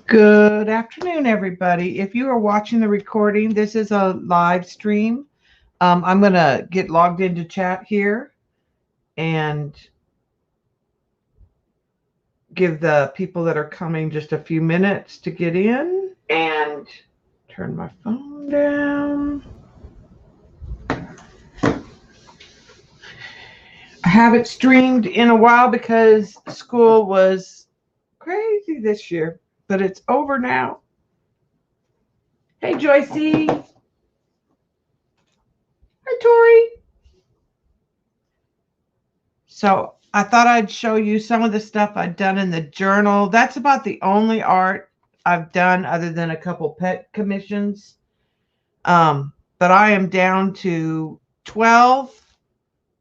Good afternoon, everybody. If you are watching the recording, this is a live stream. I'm going to get logged into chat here and give the people that are coming just a few minutes to get in and turn my phone down. I haven't streamed in a while because school was crazy this year, but it's over now. Hey, Joycey. Hi, Tori. So I thought I'd show you some of the stuff I've done in the journal. That's about the only art I've done other than a couple pet commissions. But I am down to 12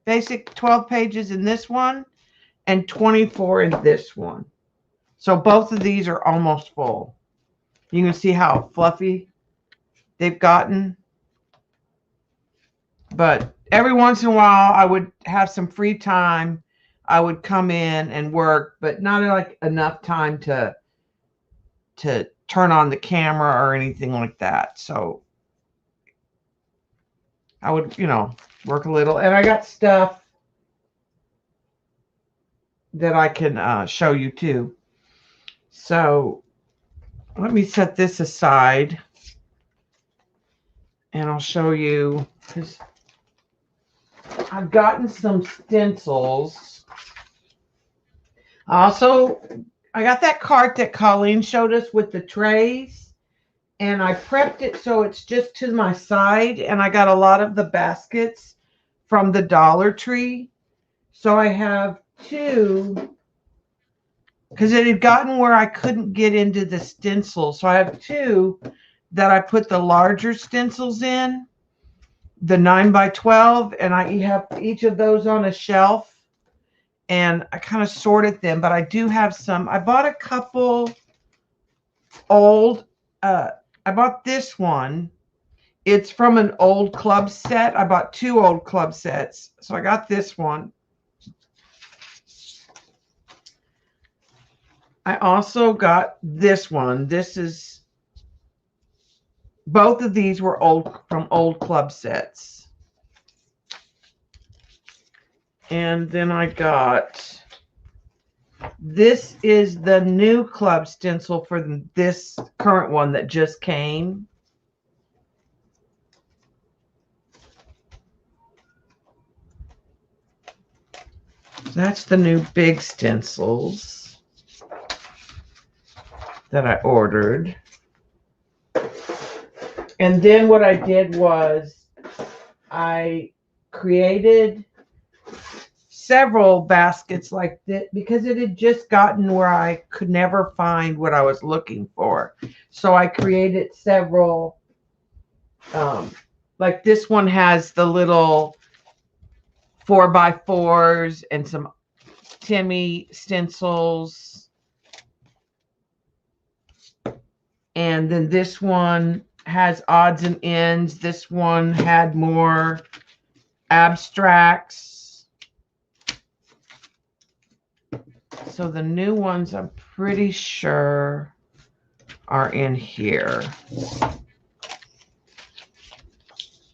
pages in this one and 24 in this one. So both of these are almost full. You can see how fluffy they've gotten. But every once in a while, I would have some free time. I would come in and work, but not like enough time to turn on the camera or anything like that. So I would, work a little. And I got stuff that I can show you too. So let me set this aside and I'll show you, because I've gotten some stencils. Also, I got that cart that Colleen showed us with the trays, and I prepped it so it's just to my side, and I got a lot of the baskets from the Dollar Tree. So I have two, because it had gotten where I couldn't get into the stencil. So I have two that I put the larger stencils in, the 9x12, and I have each of those on a shelf. And I kind of sorted them, but I do have some. I bought a couple old, I bought this one. It's from an old club set. I bought two old club sets. So I got this one. I also got this one. Both of these were from old club sets. And then I got, this is the new club stencil for this current one that just came. That's the new big stencils that I ordered. And then what I did was I created several baskets like that because it had just gotten where I could never find what I was looking for. So I created several, like this one has the little 4x4s and some Timmy stencils. And then this one has odds and ends. This one had more abstracts. So the new ones, I'm pretty sure, are in here.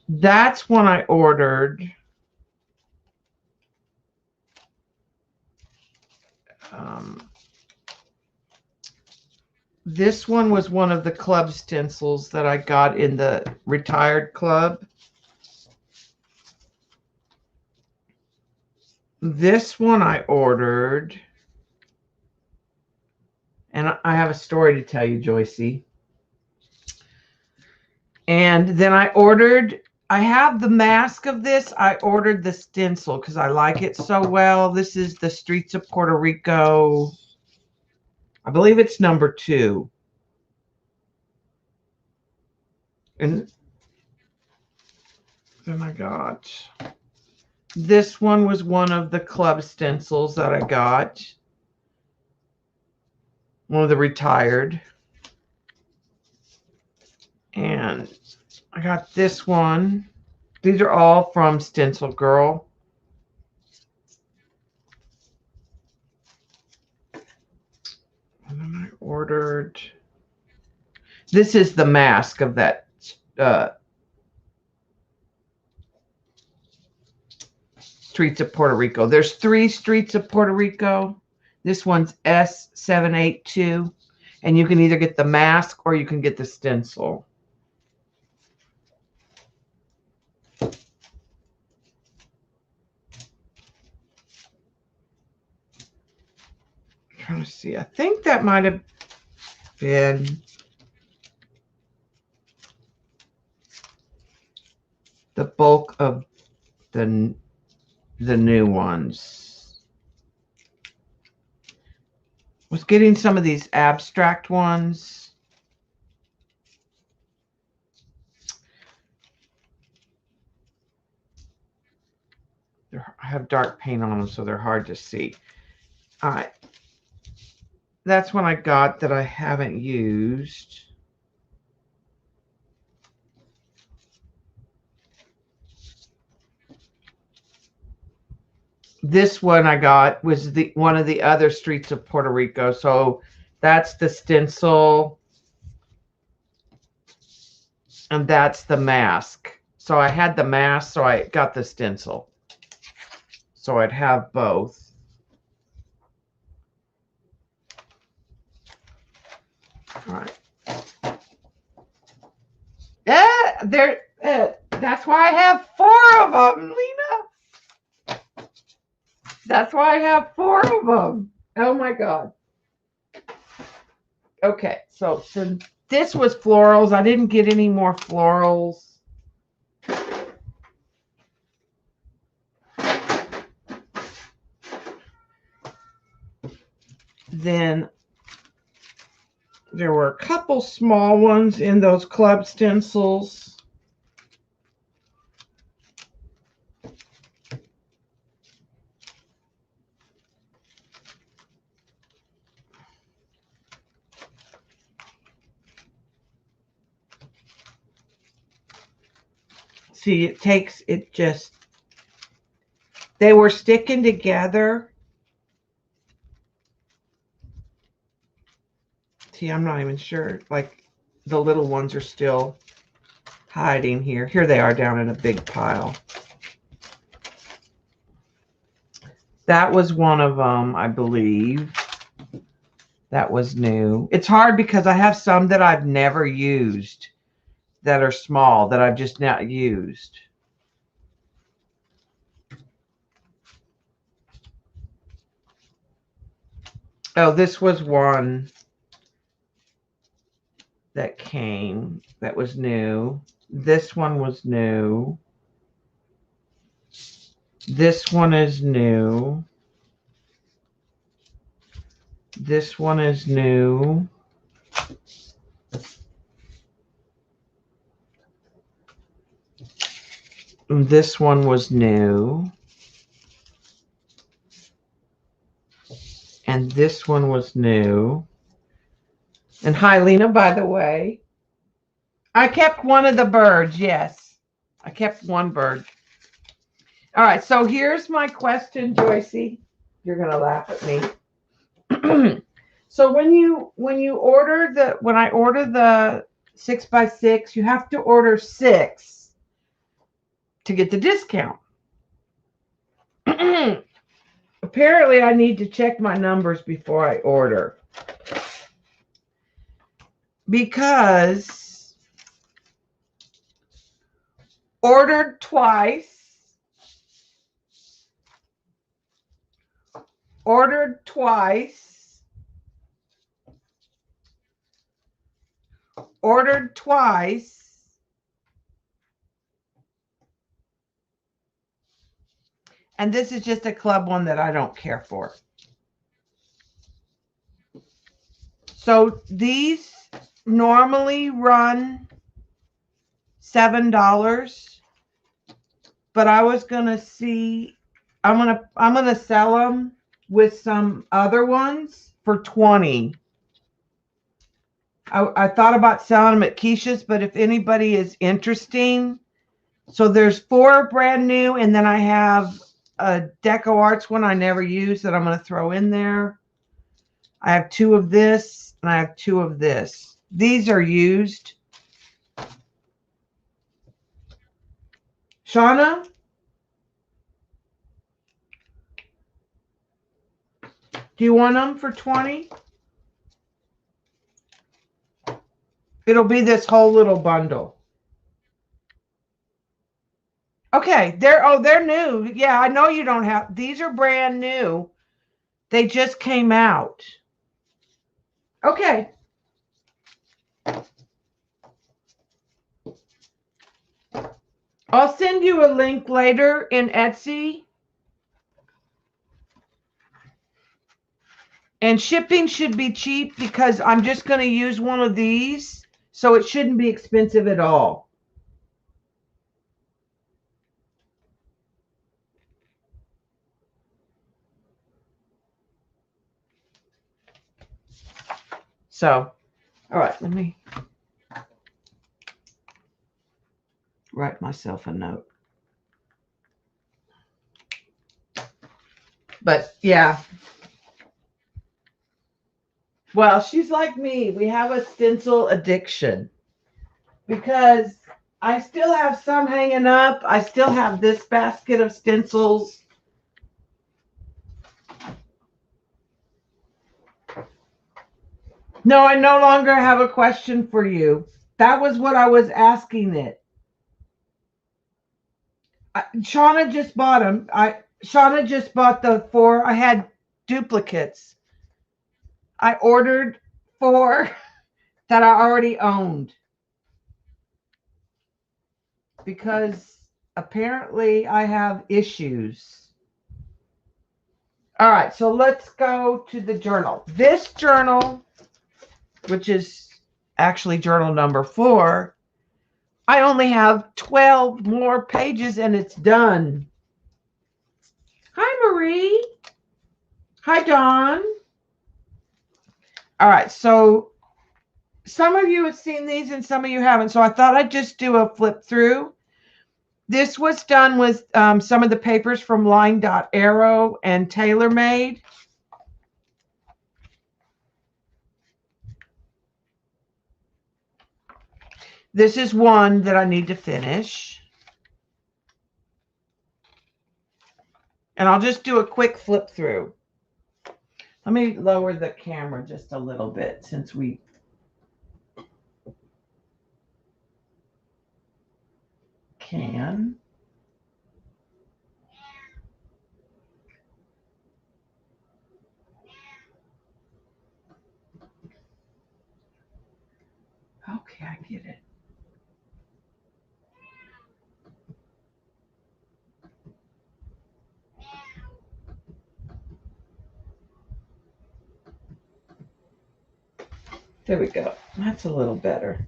That's one I ordered. This one was one of the club stencils that I got in the retired club. This one I ordered. And I have a story to tell you, Joycey. And then I have the mask of this. I ordered the stencil because I like it so well. This is the Streets of Puerto Rico. I believe it's number 2. And then I got, this one was one of the club stencils that I got. One of the retired. And I got this one. These are all from Stencil Girl. And then I ordered This is the mask of that Streets of Puerto Rico. There's 3 Streets of Puerto Rico. This one's S782. And you can either get the mask or you can get the stencil. Trying to see. I think that might have been the bulk of the new ones. Was getting some of these abstract ones. I have dark paint on them, so they're hard to see. All right. That's one I got that I haven't used. This one I got was one of the other Streets of Puerto Rico. So that's the stencil. And that's the mask. So I had the mask, so I got the stencil. So I'd have both. All right. Yeah, that's why I have 4 of them, Lena. That's why I have 4 of them. Oh my God. Okay, so this was florals. I didn't get any more florals. Then there were a couple small ones in those club stencils. See, they were sticking together. See, I'm not even sure. Like, the little ones are still hiding here. Here they are down in a big pile. That was one of them, I believe. That was new. It's hard because I have some that I've never used that are small that I've just not used. Oh, this was one that came that was new. This one was new. This one is new. This one is new. This one was new. And this one was new. And hi, Lena, by the way. I kept one of the birds, yes. I kept one bird. All right, so here's my question, Joycey. You're going to laugh at me. So when I order the 6x6, you have to order 6 to get the discount. Apparently, I need to check my numbers before I order. Because ordered twice. Ordered twice. Ordered twice. And this is just a club one that I don't care for. So these normally run $7, but I was gonna see. I'm gonna sell them with some other ones for $20. I thought about selling them at Keisha's, but if anybody is interested, so there's 4 brand new, and then I have a Deco Arts one I never used that I'm going to throw in there. I have 2 of this, and I have 2 of this. These are used. Shauna? Do you want them for 20? It'll be this whole little bundle. Okay, they're new. Yeah, I know you don't have. These are brand new. They just came out. Okay. I'll send you a link later in Etsy. And shipping should be cheap because I'm just going to use one of these. So it shouldn't be expensive at all. So, all right, let me write myself a note. But yeah. Well, she's like me. We have a stencil addiction because I still have some hanging up. I still have this basket of stencils. No, I no longer have a question for you. That was what I was asking it. Shauna just bought them. Shauna just bought the 4. I had duplicates. I ordered 4 that I already owned because apparently I have issues. All right, so let's go to the journal. This journal, which is actually journal number 4, I only have 12 more pages and it's done. Hi, Marie. Hi, Dawn. All right, so some of you have seen these and some of you haven't, so I thought I'd just do a flip through. This was done with some of the papers from Line.Aero and TaylorMade. This is one that I need to finish. And I'll just do a quick flip through. Let me lower the camera just a little bit since we can. Okay, I get it. There we go. That's a little better.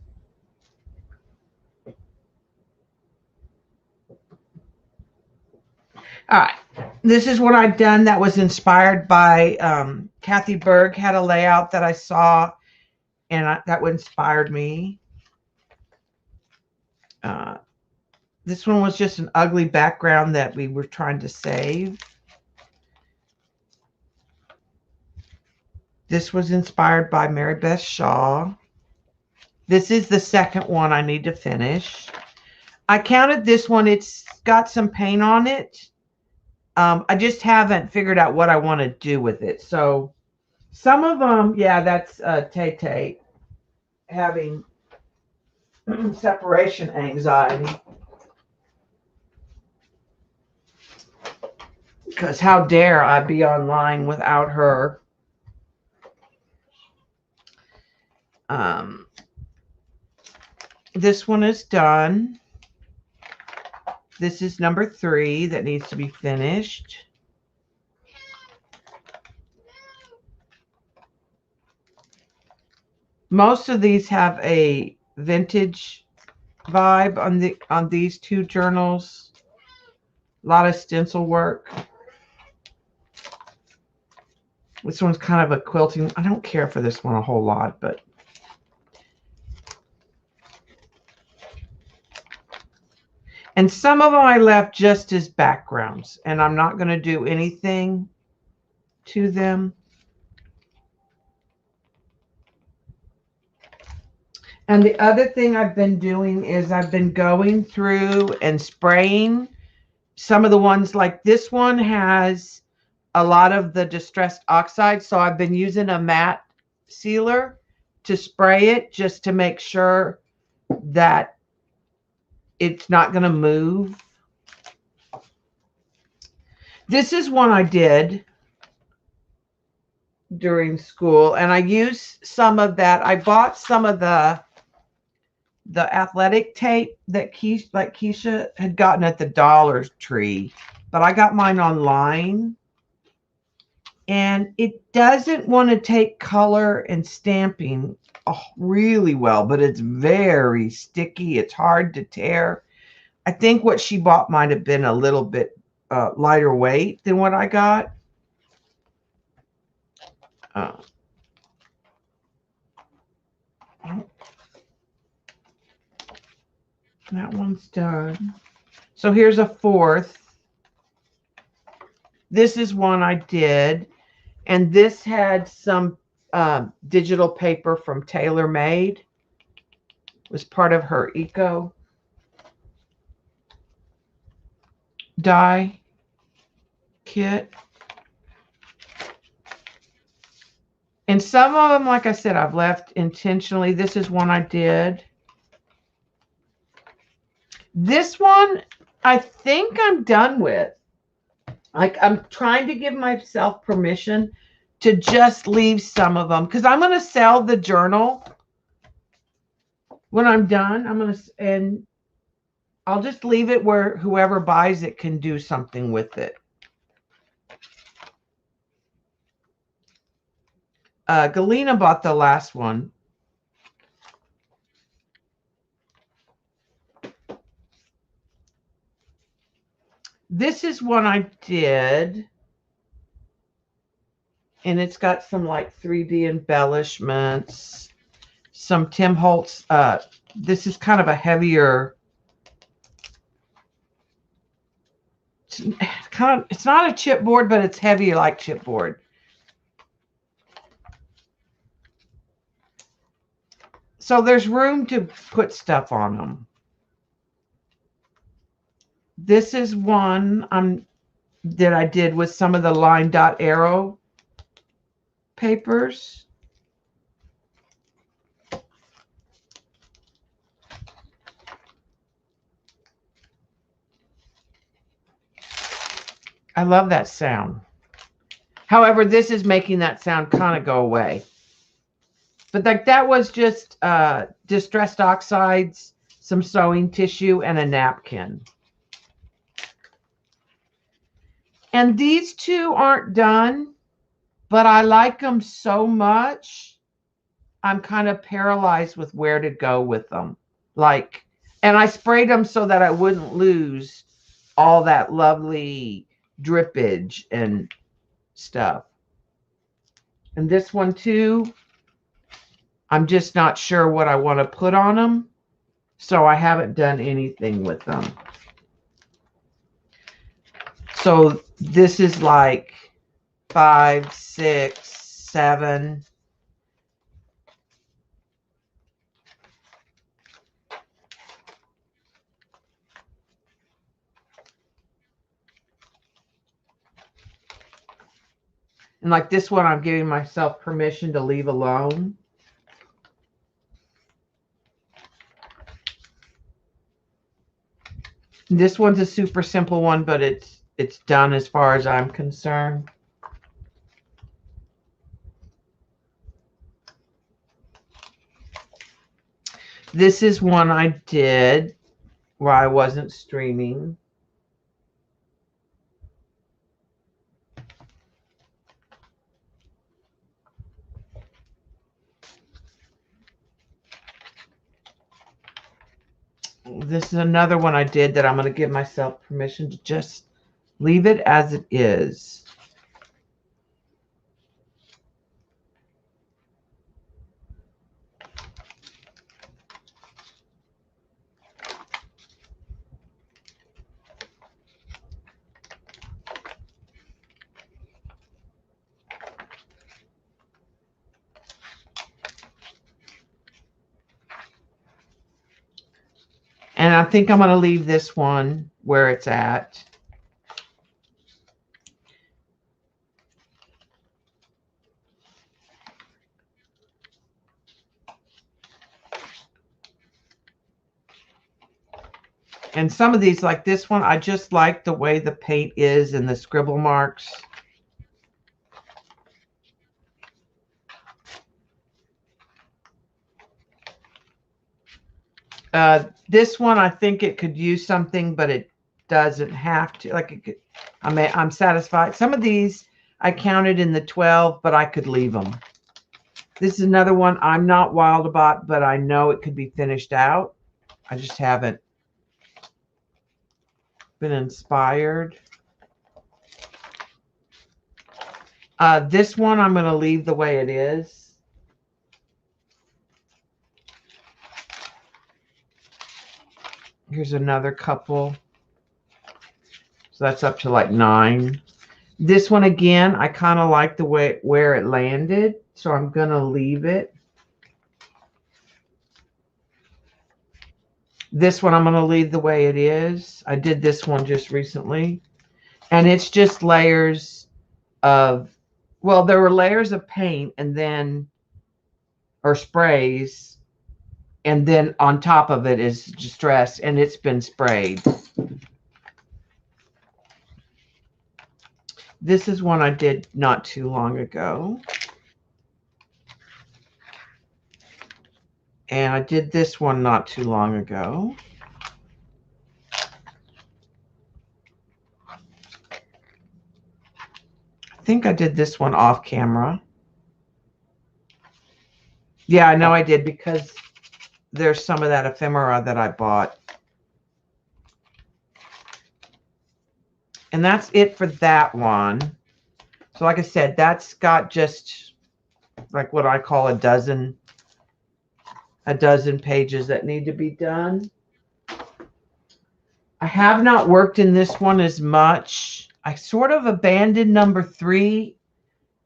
All right. This is what I've done that was inspired by Kathy Berg had a layout that I saw and that inspired me. This one was just an ugly background that we were trying to save. This was inspired by Mary Beth Shaw. This is the second one I need to finish. I counted this one. It's got some paint on it. I just haven't figured out what I want to do with it. So some of them, yeah, that's Tay-Tay having separation anxiety. Because how dare I be online without her? This one is done. This is number 3 that needs to be finished. Most of these have a vintage vibe on these 2 journals. A lot of stencil work. This one's kind of a quilting. I don't care for this one a whole lot, but and some of them I left just as backgrounds, and I'm not going to do anything to them. And the other thing I've been doing is I've been going through and spraying some of the ones, like this one has a lot of the distressed oxide. So I've been using a matte sealer to spray it just to make sure that it's not going to move. This is one I did during school, and I used some of that. I bought some of the athletic tape that Keisha had gotten at the Dollar Tree, but I got mine online, and it doesn't want to take color and stamping really well, but it's very sticky. It's hard to tear. I think what she bought might have been a little bit lighter weight than what I got. That one's done. So here's a fourth. This is one I did, and this had some digital paper from TaylorMade. It was part of her eco die kit. And some of them, like I said, I've left intentionally. This is one I did. This one, I think I'm done with. Like, I'm trying to give myself permission to just leave some of them, because I'm going to sell the journal when I'm done. And I'll just leave it where whoever buys it can do something with it. Galena bought the last one. This is one I did, and it's got some like 3D embellishments, some Tim Holtz. This is kind of a heavier, it's not a chipboard, but it's heavy like chipboard. So there's room to put stuff on them. This is one that I did with some of the line dot arrow papers. I love that sound. However, this is making that sound kind of go away. But like that was just distressed oxides, some sewing tissue, and a napkin. And these two aren't done, but I like them so much, I'm kind of paralyzed with where to go with them. Like, and I sprayed them so that I wouldn't lose all that lovely drippage and stuff. And this one too, I'm just not sure what I want to put on them, so I haven't done anything with them. So this is like 5, 6, 7. And like this one, I'm giving myself permission to leave alone. This one's a super simple one, but it's done as far as I'm concerned. This is one I did where I wasn't streaming. This is another one I did that I'm going to give myself permission to just leave it as it is. I think I'm going to leave this one where it's at. And some of these, like this one, I just like the way the paint is and the scribble marks. This one, I think it could use something, but it doesn't have to. Like it could, I'm satisfied. Some of these I counted in the 12, but I could leave them. This is another one I'm not wild about, but I know it could be finished out. I just haven't been inspired. This one I'm going to leave the way it is. Here's another couple. So that's up to like 9. This one again, I kind of like the way where it landed, so I'm going to leave it. This one I'm going to leave the way it is. I did this one just recently. And it's just layers of, well, there were layers of paint and then, or sprays, and then on top of it is distress, and it's been sprayed. This is one I did not too long ago. And I did this one not too long ago. I think I did this one off camera. Yeah, I know I did because there's some of that ephemera that I bought. And that's it for that one. So like I said, that's got just like what I call a dozen pages that need to be done. I have not worked in this one as much. I sort of abandoned number 3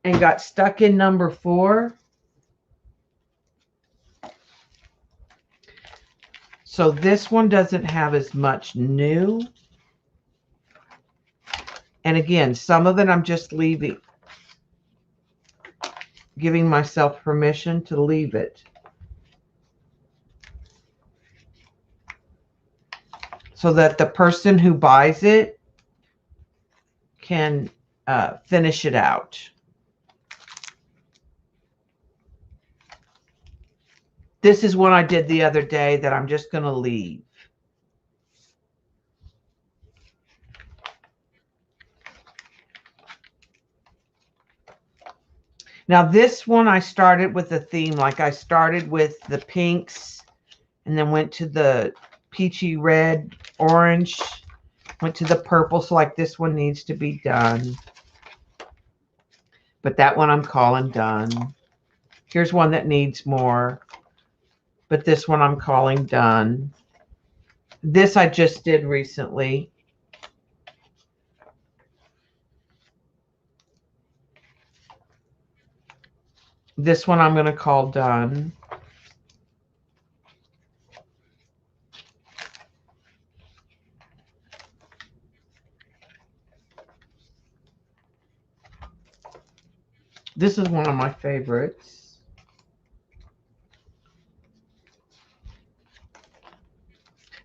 and got stuck in number 4. So this one doesn't have as much new. And again, some of it I'm just leaving, giving myself permission to leave it. So that the person who buys it can finish it out. This is one I did the other day that I'm just going to leave. Now this one I started with a theme, like I started with the pinks and then went to the peachy red, orange, went to the purple. So like this one needs to be done. But that one I'm calling done. Here's one that needs more. But this one I'm calling done. This I just did recently. This one I'm going to call done. This is one of my favorites.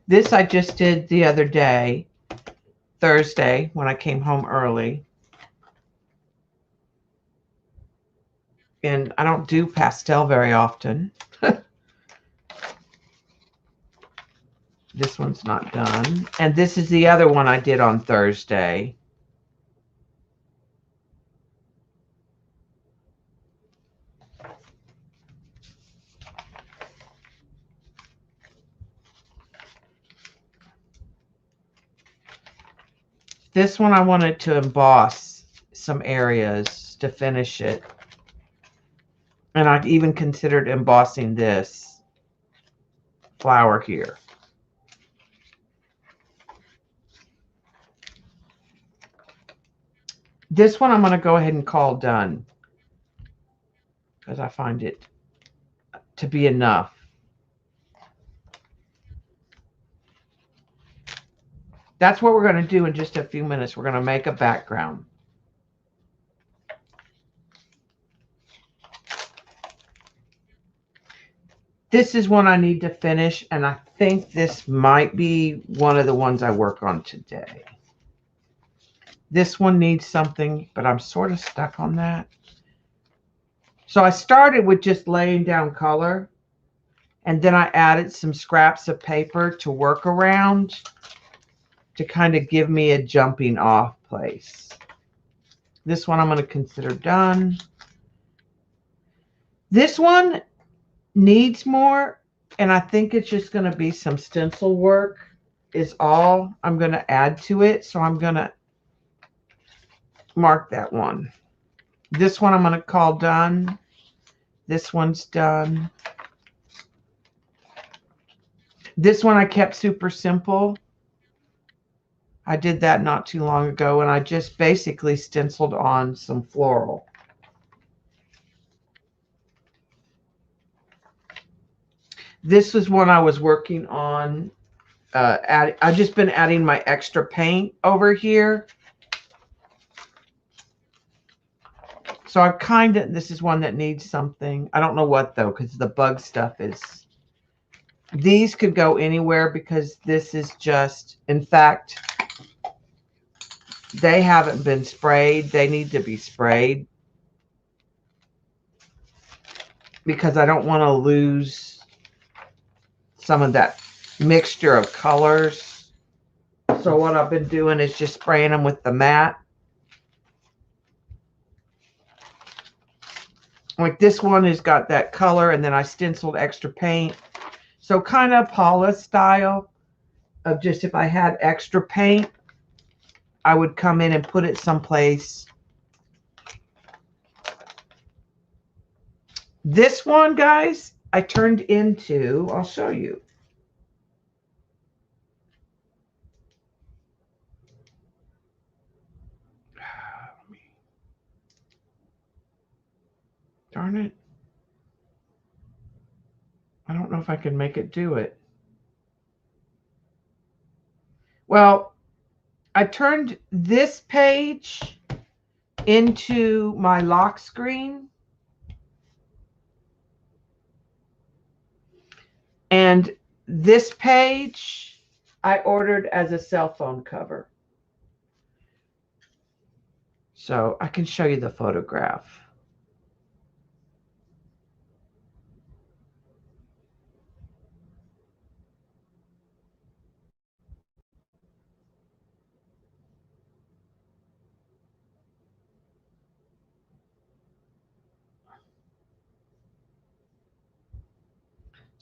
This I just did the other day, Thursday, when I came home early. And I don't do pastel very often. This one's not done. And this is the other one I did on Thursday. This one I wanted to emboss some areas to finish it. And I'd even considered embossing this flower here. This one I'm going to go ahead and call done because I find it to be enough. That's what we're going to do in just a few minutes. We're going to make a background. This is one I need to finish, and I think this might be one of the ones I work on today. This one needs something, but I'm sort of stuck on that. So I started with just laying down color, and then I added some scraps of paper to work around to kind of give me a jumping off place. This one I'm going to consider done. This one needs more, and I think it's just going to be some stencil work is all I'm going to add to it. So I'm going to mark that one. This one I'm going to call done. This one's done. This one I kept super simple. I did that not too long ago, and I just basically stenciled on some floral. This is one I was working on. I've just been adding my extra paint over here. So I kind of, this is one that needs something. I don't know what though, because the bug stuff is, these could go anywhere because this is just, in fact, they haven't been sprayed. They need to be sprayed because I don't want to lose some of that mixture of colors. So what I've been doing is just spraying them with the matte. Like this one has got that color, and then I stenciled extra paint. So kind of Paula style of just if I had extra paint, I would come in and put it someplace. This one, guys, I turned into, I'll show you. Darn it. I don't know if I can make it do it. Well, I turned this page into my lock screen. And this page I ordered as a cell phone cover. So I can show you the photograph.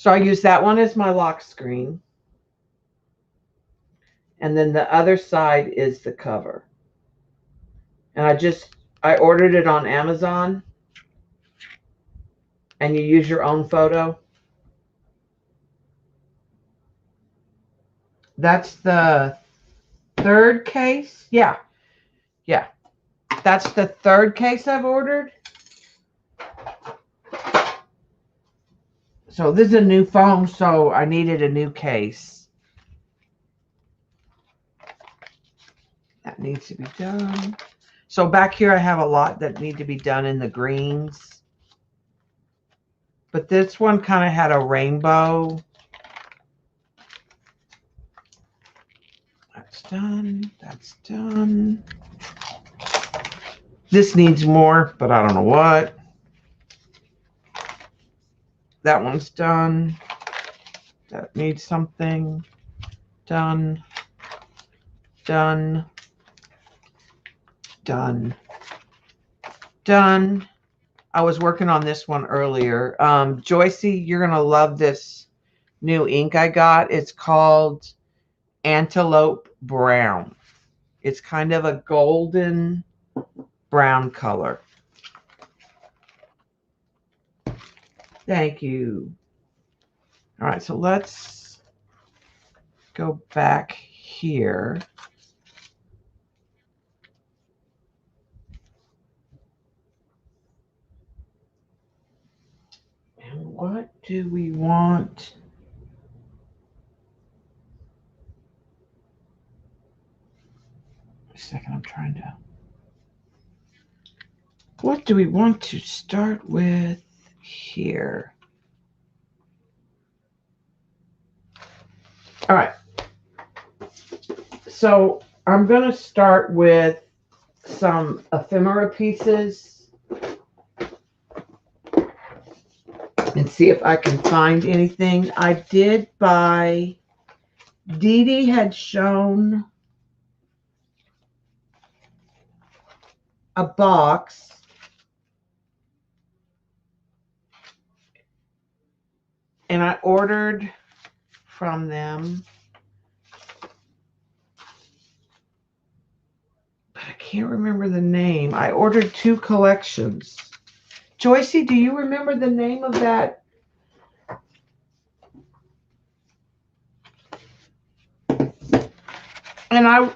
So I use that one as my lock screen. And then the other side is the cover. And I ordered it on Amazon. And you use your own photo. That's the third case. Yeah. Yeah. That's the third case I've ordered. So this is a new phone, so I needed a new case. That needs to be done. So back here I have a lot that need to be done in the greens. But this one kind of had a rainbow. That's done. That's done. This needs more, but I don't know what. That one's done. That needs something. Done. Done. Done. Done. I was working on this one earlier. Joycey, you're going to love this new ink I got. It's called Antelope Brown. It's kind of a golden brown color. Thank you. All right, so let's go back here. And what do we want? a second. I'm trying to. What do we want to start with here? All right. So I'm going to start with some ephemera pieces and see if I can find anything. I did buy, Dee Dee had shown a box and I ordered from them, but I can't remember the name. I ordered 2 collections. Joycey, do you remember the name of that? And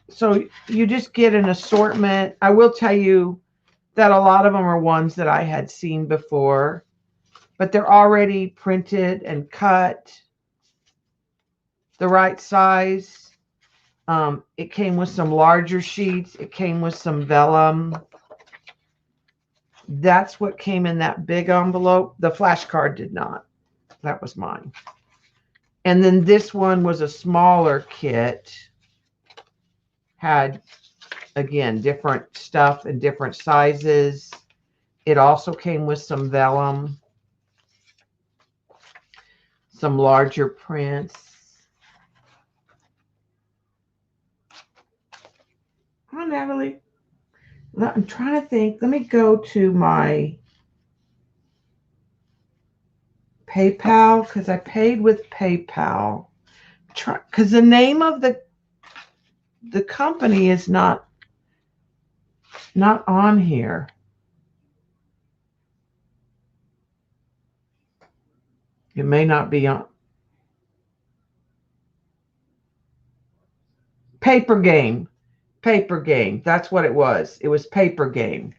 so you just get an assortment. I will tell you that a lot of them are ones that I had seen before, but they're already printed and cut the right size. It came with some larger sheets. It came with some vellum. That's what came in that big envelope. The flashcard did not. That was mine. And then this one was a smaller kit. Had, again, different stuff in different sizes. It also came with some vellum, some larger prints. Hi, Natalie. I'm trying to think. Let me go to my PayPal because I paid with PayPal. Because the name of the company is not on here. It may not be on. Paper Game. Paper Game. That's what it was. It was Paper Game.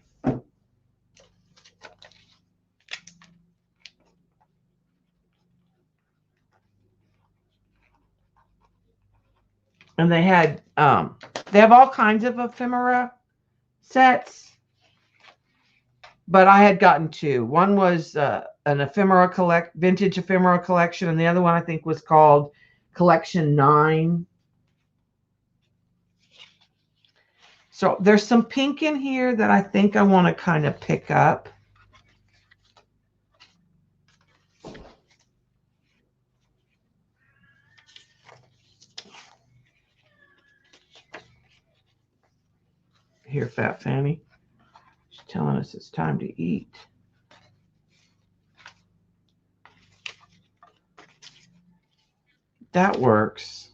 And they had they have all kinds of ephemera sets, but I had gotten 2. One was an vintage ephemera collection, and the other one I think was called Collection 9. So there's some pink in here that I think I want to kind of pick up. Here, Fat Fanny. She's telling us it's time to eat. That works.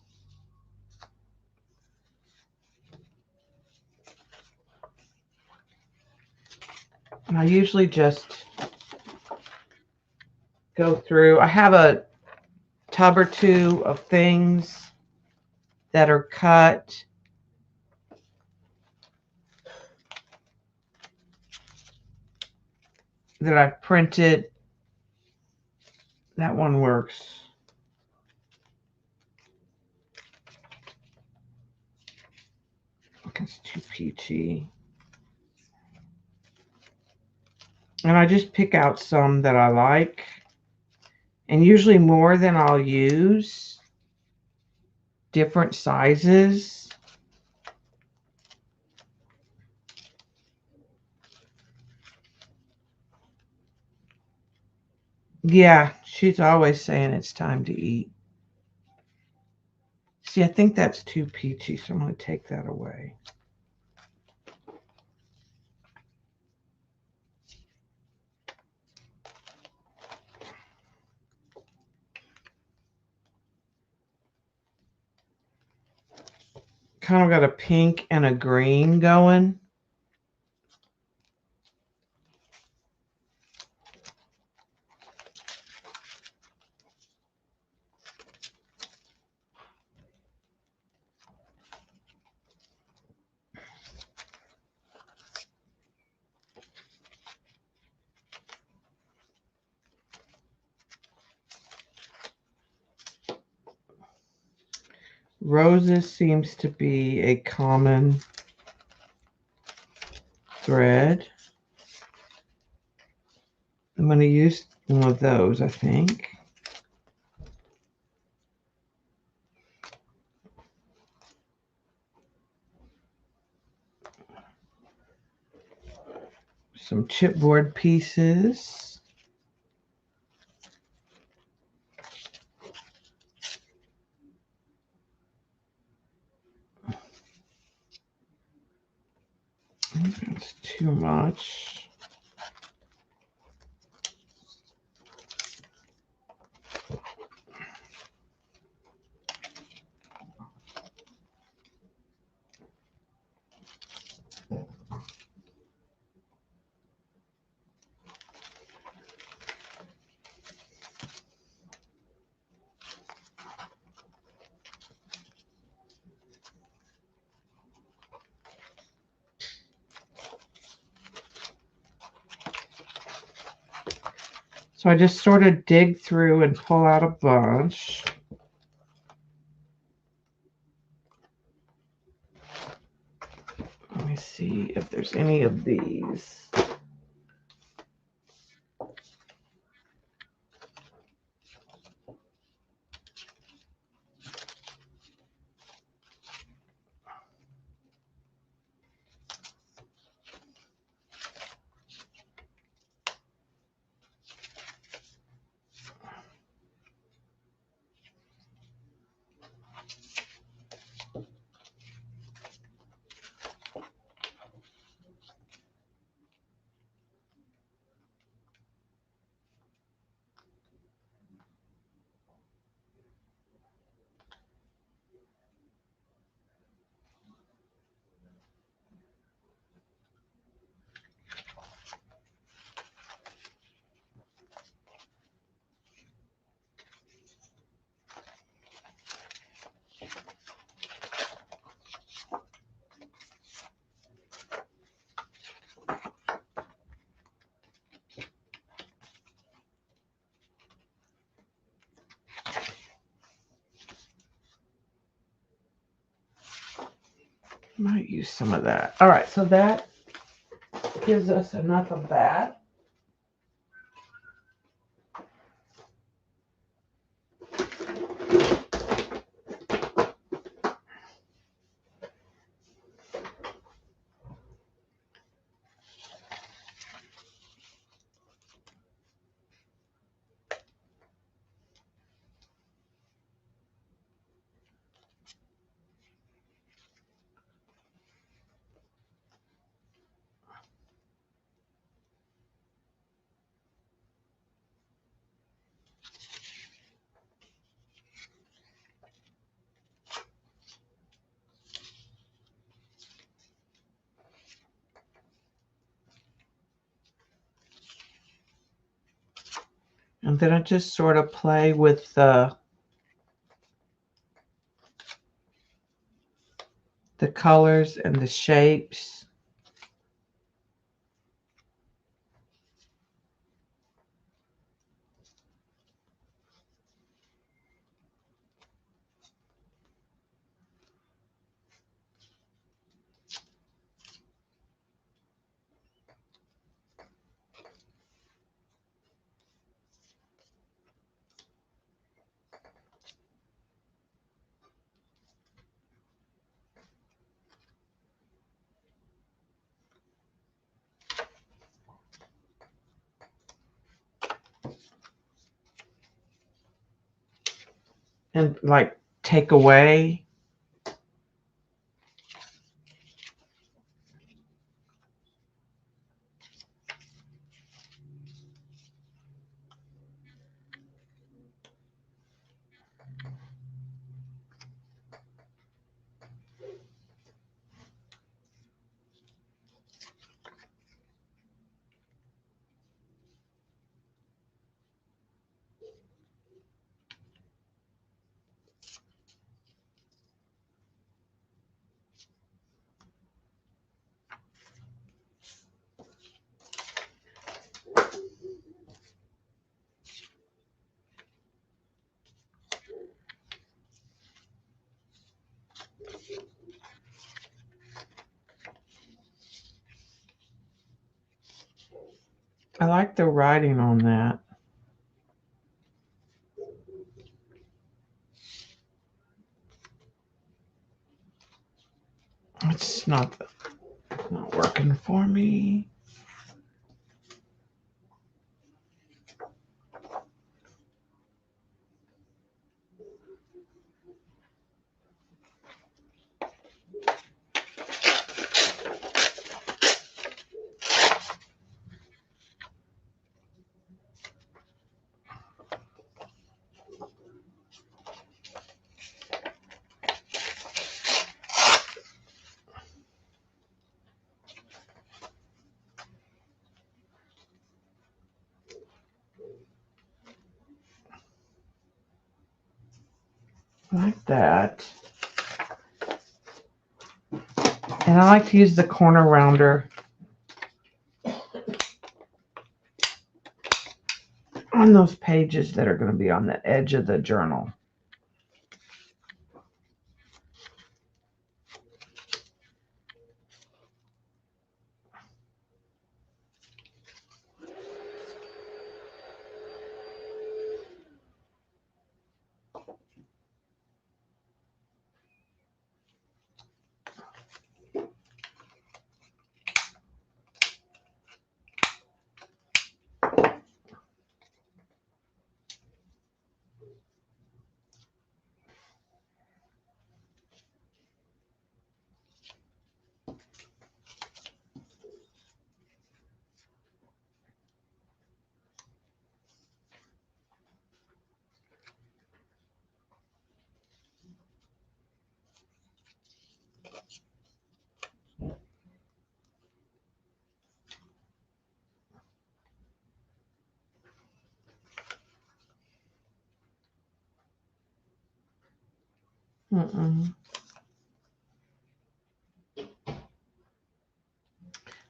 And I usually just go through. I have a tub or 2 of things that are cut. That I've printed. That one works. It's too peachy. And I just pick out some that I like. And usually more than I'll use. Different sizes. Yeah, she's always saying it's time to eat. See, I think that's too peachy, so I'm going to take that away. Kind of got a pink and a green going. Roses seems to be a common thread. I'm going to use one of those, I think. Some chipboard pieces. That's too much. So I just sort of dig through and pull out a bunch. Let me see if there's any of these. Might use some of that. All right, so that gives us enough of that. And then I just sort of play with the colors and the shapes. And like take away. I like the writing on that. It's not working for me. Like that. And I like to use the corner rounder on those pages that are going to be on the edge of the journal.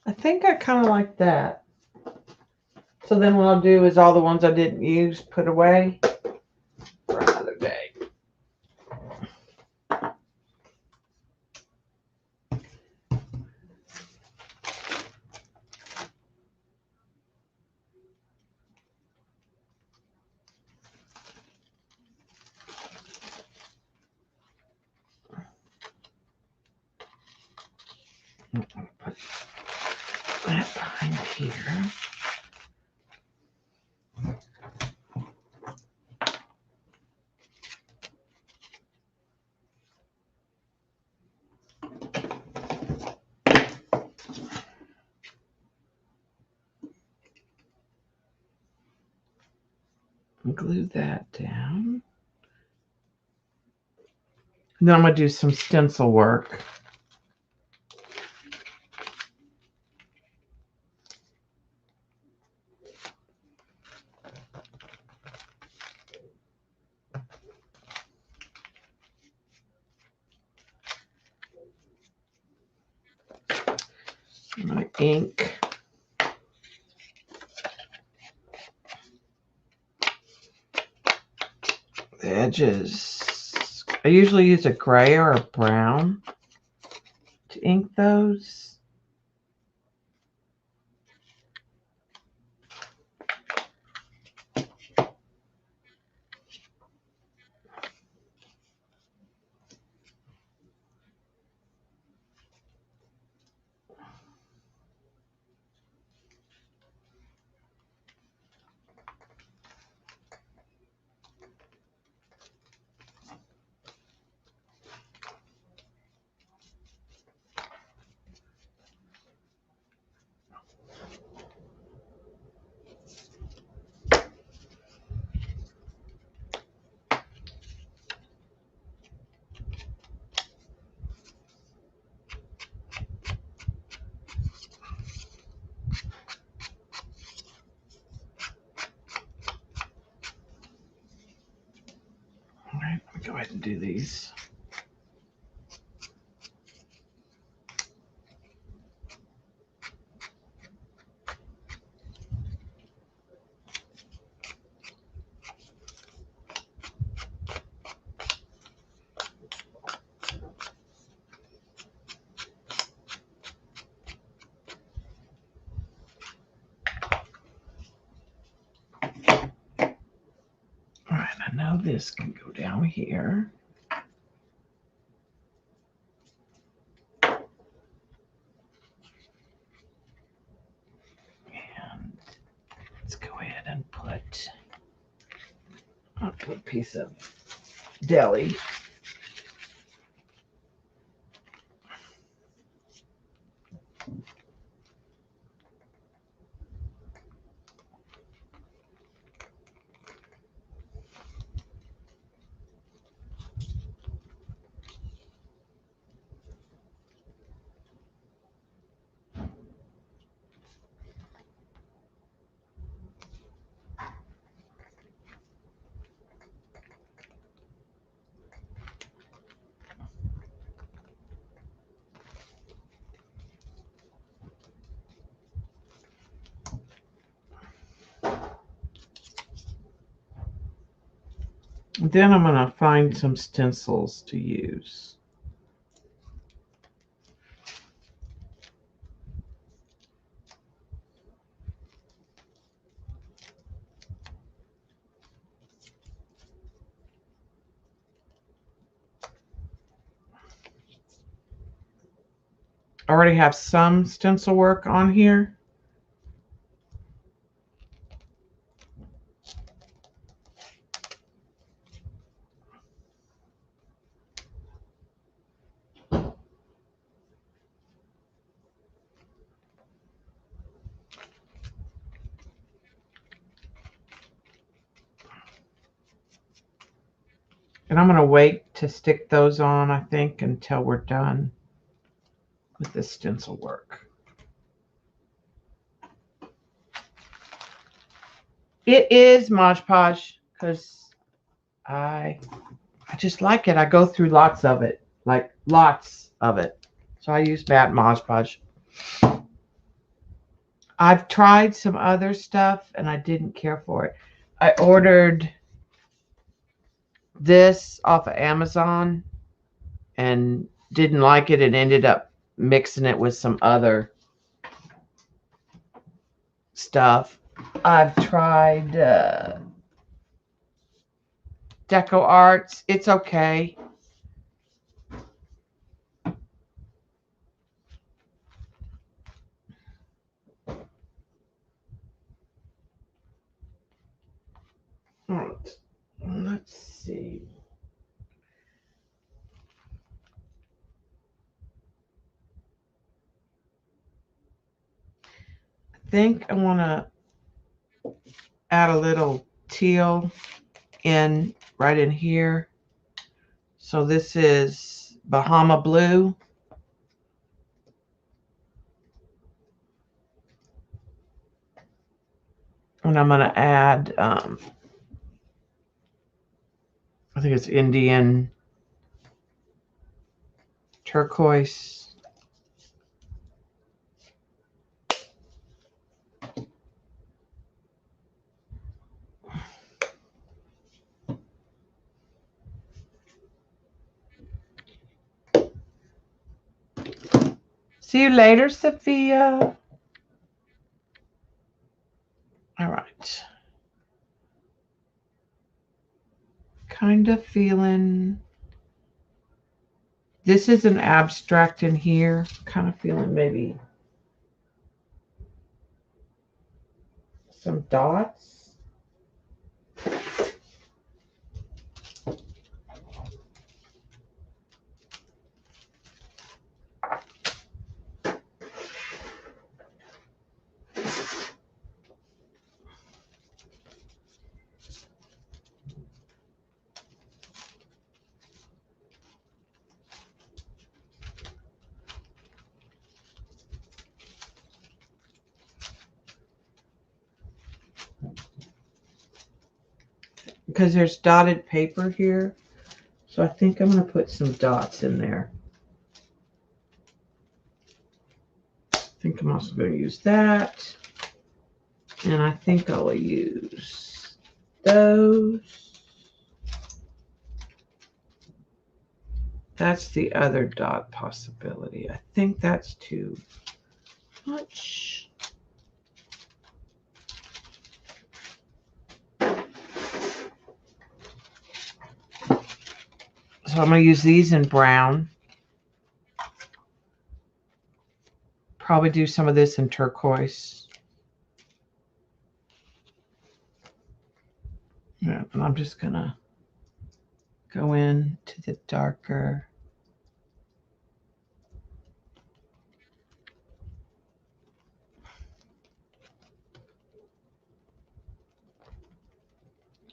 I think I kind of like that. So then what I'll do is all the ones I didn't use, put away for another day. Put that behind here. Glue that down. And then I'm going to do some stencil work. My ink. The edges. I usually use a gray or a brown to ink those. All right, let me go ahead and do these. this can go down here. And let's go ahead and I'll put a piece of deli. Then I'm going to find some stencils to use. I already have some stencil work on here. And I'm going to wait to stick those on, I think, until we're done with this stencil work. It is Mod Podge because I just like it. I go through lots of it, like lots of it. So I use Matte Mod Podge. I've tried some other stuff and I didn't care for it. I ordered this off of Amazon and didn't like it and ended up mixing it with some other stuff. I've tried Deco Arts. It's okay. All right. Let's see. I think I want to add a little teal in right in here. So this is Bahama Blue. And I'm going to add, I think it's Indian turquoise. See you later, Sophia. All right. Kind of feeling, this is an abstract in here. Kind of feeling maybe some dots. Because there's dotted paper here. So I think I'm going to put some dots in there. I think I'm also going to use that. And I think I'll use those. That's the other dot possibility. I think that's too much. So I'm going to use these in brown. Probably do some of this in turquoise. Yeah, and I'm just going to go into the darker.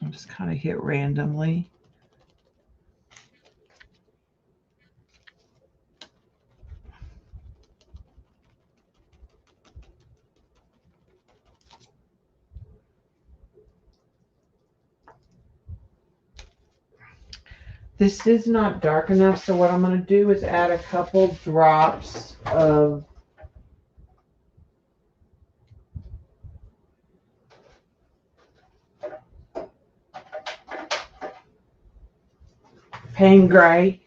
I'll just kind of hit randomly. This is not dark enough, so what I'm going to do is add a couple drops of Payne Gray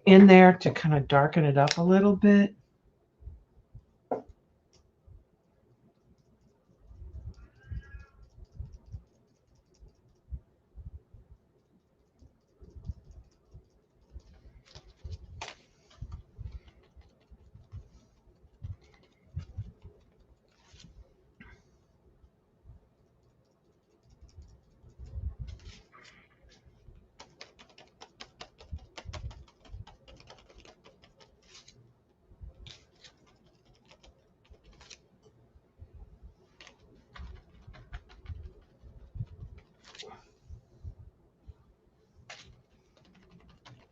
in there to kind of darken it up a little bit.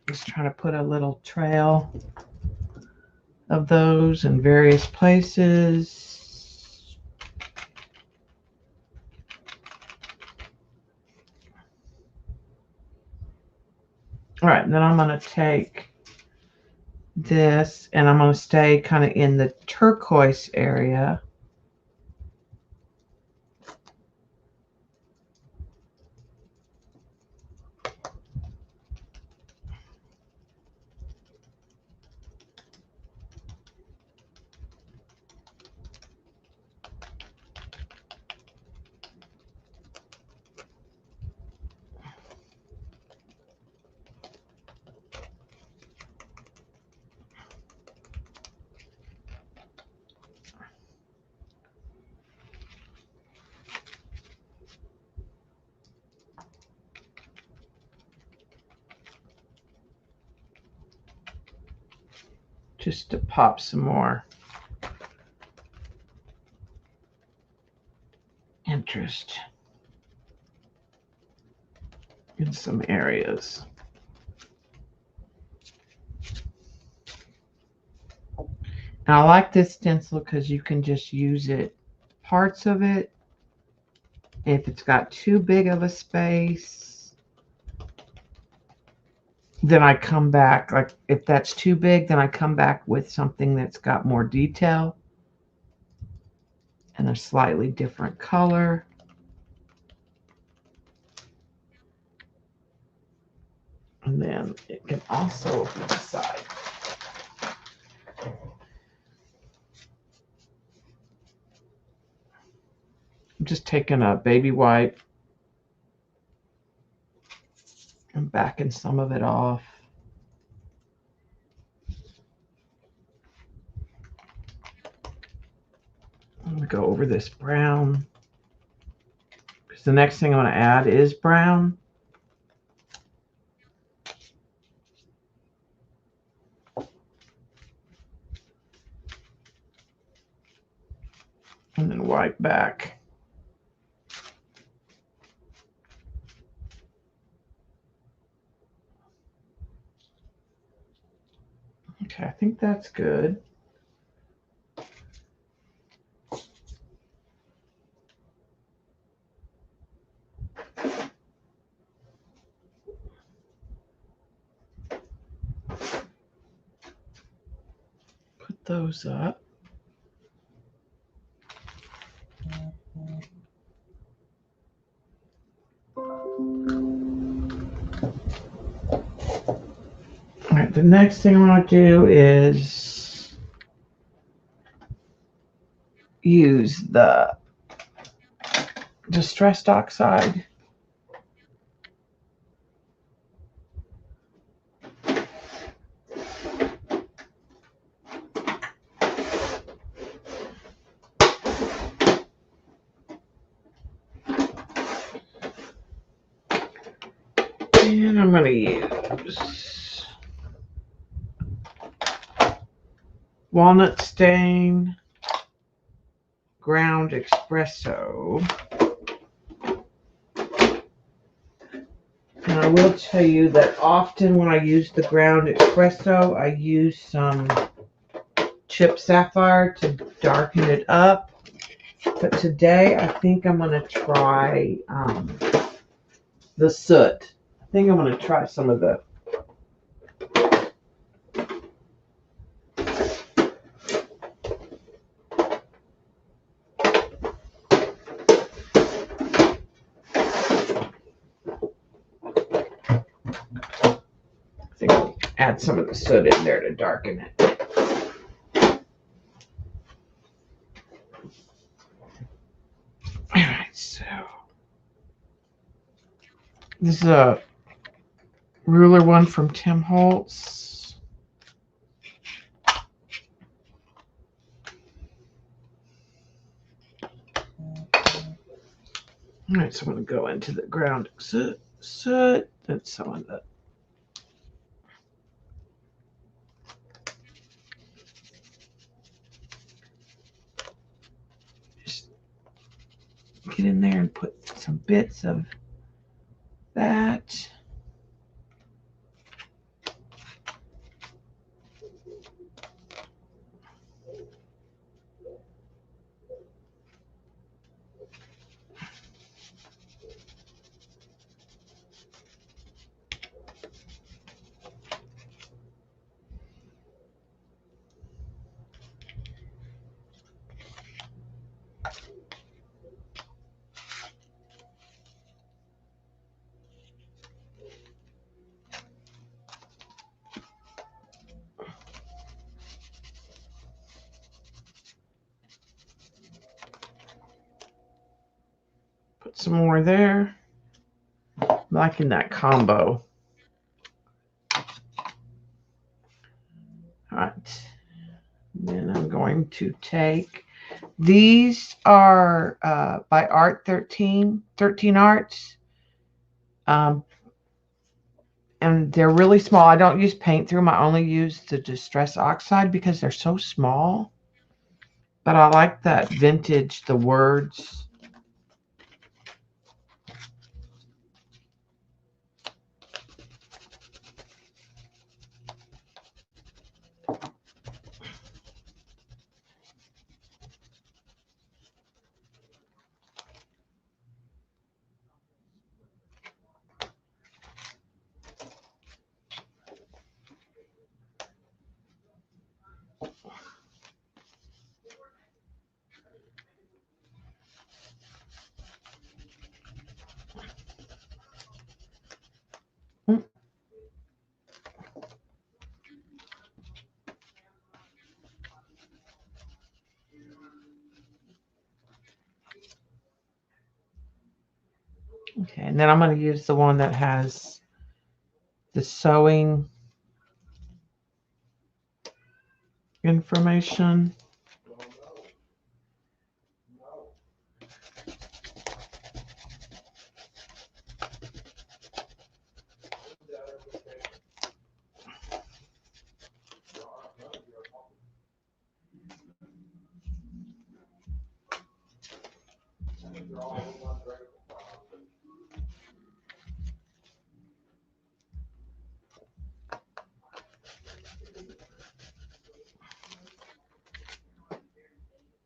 Just trying to put a little trail of those in various places. All right, then I'm going to take this and I'm going to stay kind of in the turquoise area. Just to pop some more interest in some areas. Now, I like this stencil because you can just use it, parts of it. If it's got too big of a space, then I come back, like if that's too big, then I come back with something that's got more detail and a slightly different color. And then it can also decide. I'm just taking a baby wipe and backing some of it off. I'm going to go over this brown because the next thing I want to add is brown. And then wipe back. Okay, I think that's good. Put those up. All right, the next thing I want to do is use the Distressed Oxide. And I'm going to use walnut stain ground espresso. And I will tell you that often when I use the ground espresso, I use some chip sapphire to darken it up. But today I think I'm going to try the soot. I think I'm going to try some of the add some of the soot in there to darken it. All right, so this is a ruler one from Tim Holtz. All right, so I'm going to go into the ground soot. That's some of the just get in there and put some bits of that. Put some more there. I'm liking that combo. All right. Then I'm going to take, these are by Art 13 Arts. And they're really small. I don't use paint through them. I only use the Distress Oxide because they're so small. But I like that vintage, the words. Okay, and then I'm going to use the one that has the sewing information.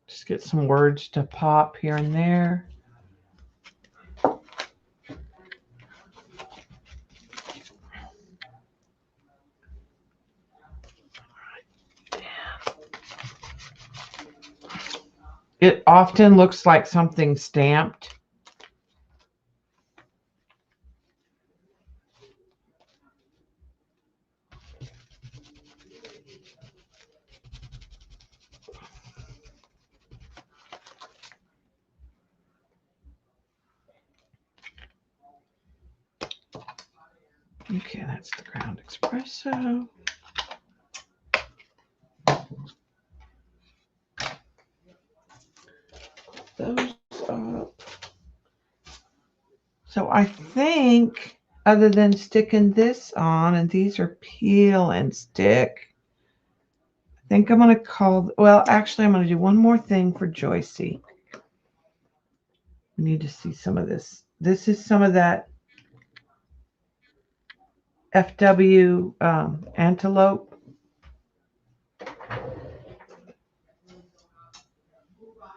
Just get some words to pop here and there. It often looks like something stamped. Okay, that's the ground espresso. Those up. So I think other than sticking this on, and these are peel and stick. I think I'm going to call, well, actually, I'm going to do one more thing for Joycey. We need to see some of this. This is some of that FW antelope.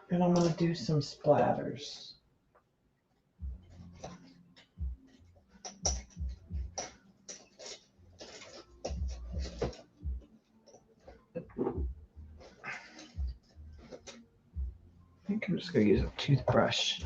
And I'm going to do some splatters. I think I'm just going to use a toothbrush.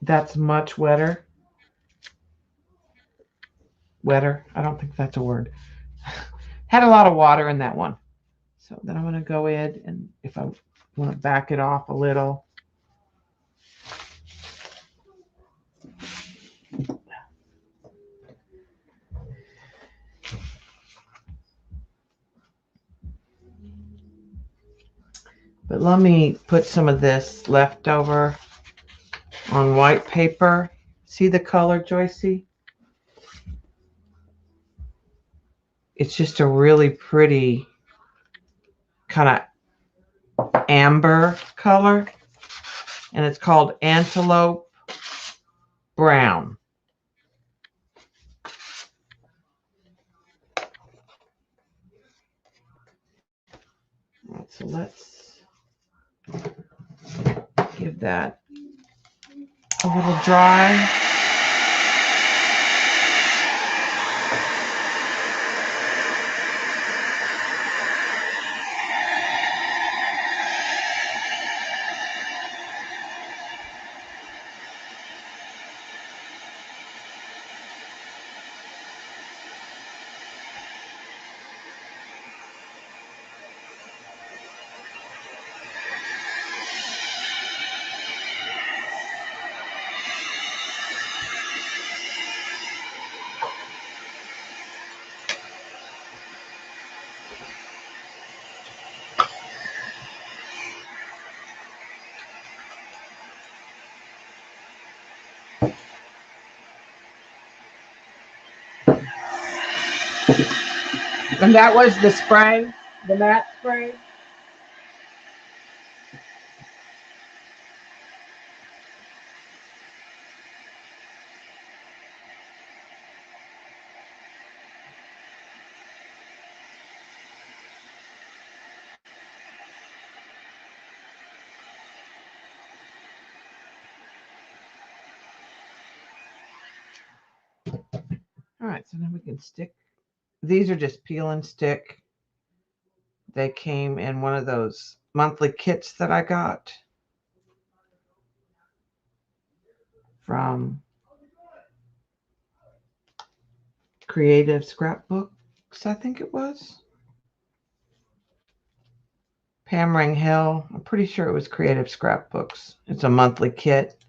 That's much wetter. Wetter. I don't think that's a word. Had a lot of water in that one. So then I'm going to go in, and if I want to back it off a little. But let me put some of this leftover on white paper. See the color, Joycey? It's just a really pretty kind of amber color. And it's called Antelope Brown. All right, so let's give that a little dry. And that was the spray, the matte spray. All right, so now we can stick. These are just peel and stick. They came in one of those monthly kits that I got from Creative Scrapbooks, I think it was. Pam Ring Hill. I'm pretty sure it was Creative Scrapbooks. It's a monthly kit.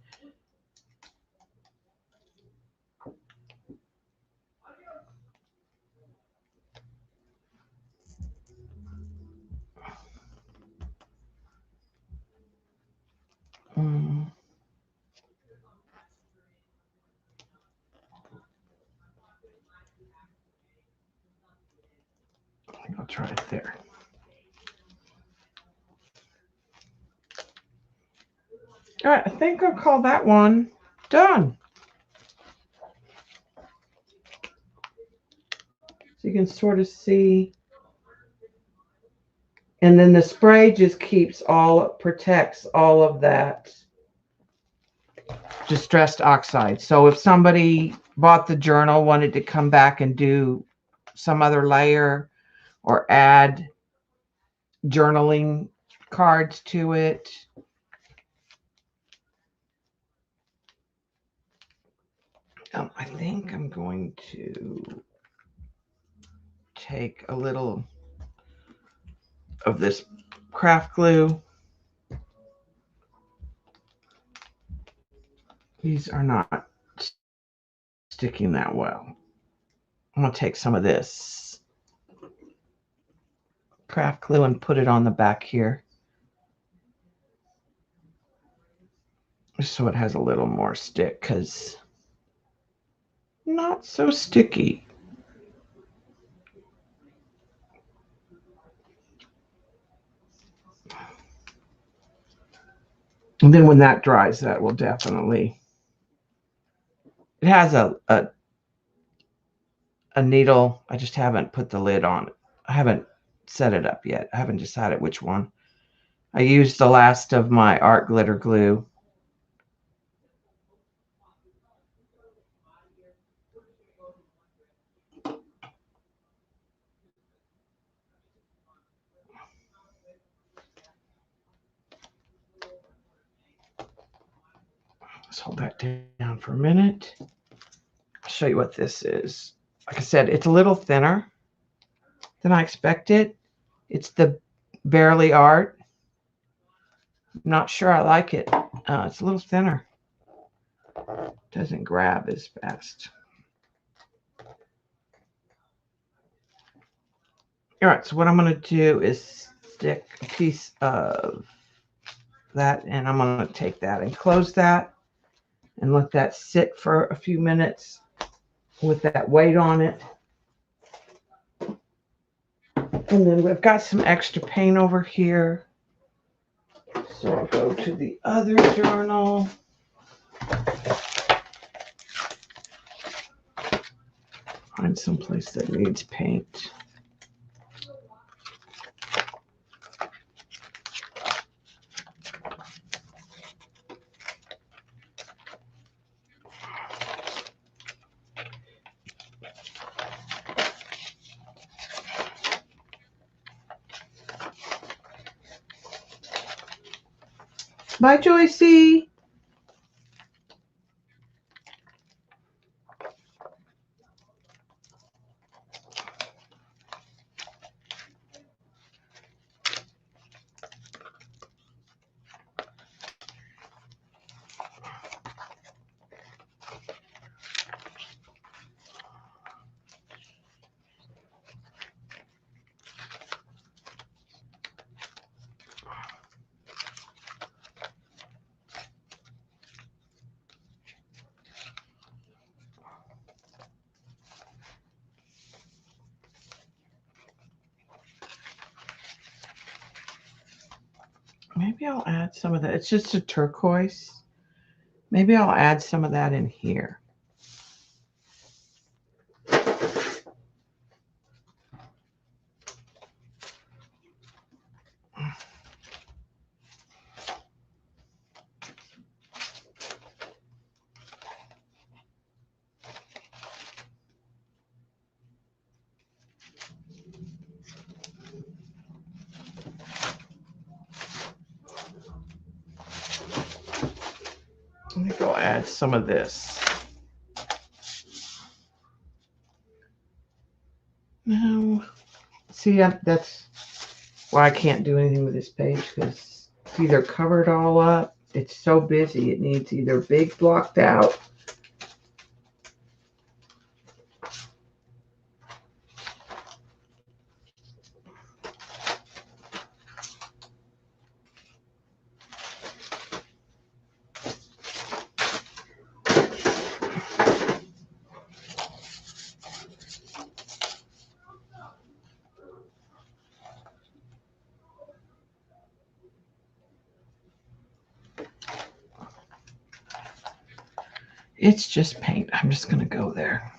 I'll try it there. All right, I think I'll call that one done. So you can sort of see. And then the spray just protects all of that distressed oxide. So if somebody bought the journal, wanted to come back and do some other layer or add journaling cards to it, I think I'm going to take a little of this craft glue. These are not sticking that well. I'm going to take some of this craft glue and put it on the back here, so it has a little more stick, because not so sticky. And then when that dries, that will definitely, it has a needle. I just haven't put the lid on it. I haven't set it up yet. I haven't decided which one. I used the last of my art glitter glue. Let's hold that down for a minute. I'll show you what this is. Like I said, it's a little thinner than I expected. It's the Bearly Art. I'm not sure I like it. It's a little thinner. Doesn't grab as fast. All right, so what I'm going to do is stick a piece of that, and I'm going to take that and close that and let that sit for a few minutes with that weight on it. And then we've got some extra paint over here. So I'll go to the other journal. Find some place that needs paint. Bye, Joycey. Maybe I'll add some of that. It's just a turquoise. Maybe I'll add some of that in here. Let me go add some of this. Now, see, that's why I can't do anything with this page, because it's either covered all up. It's so busy. It needs either big blocked out. It's just paint. I'm just going to go there.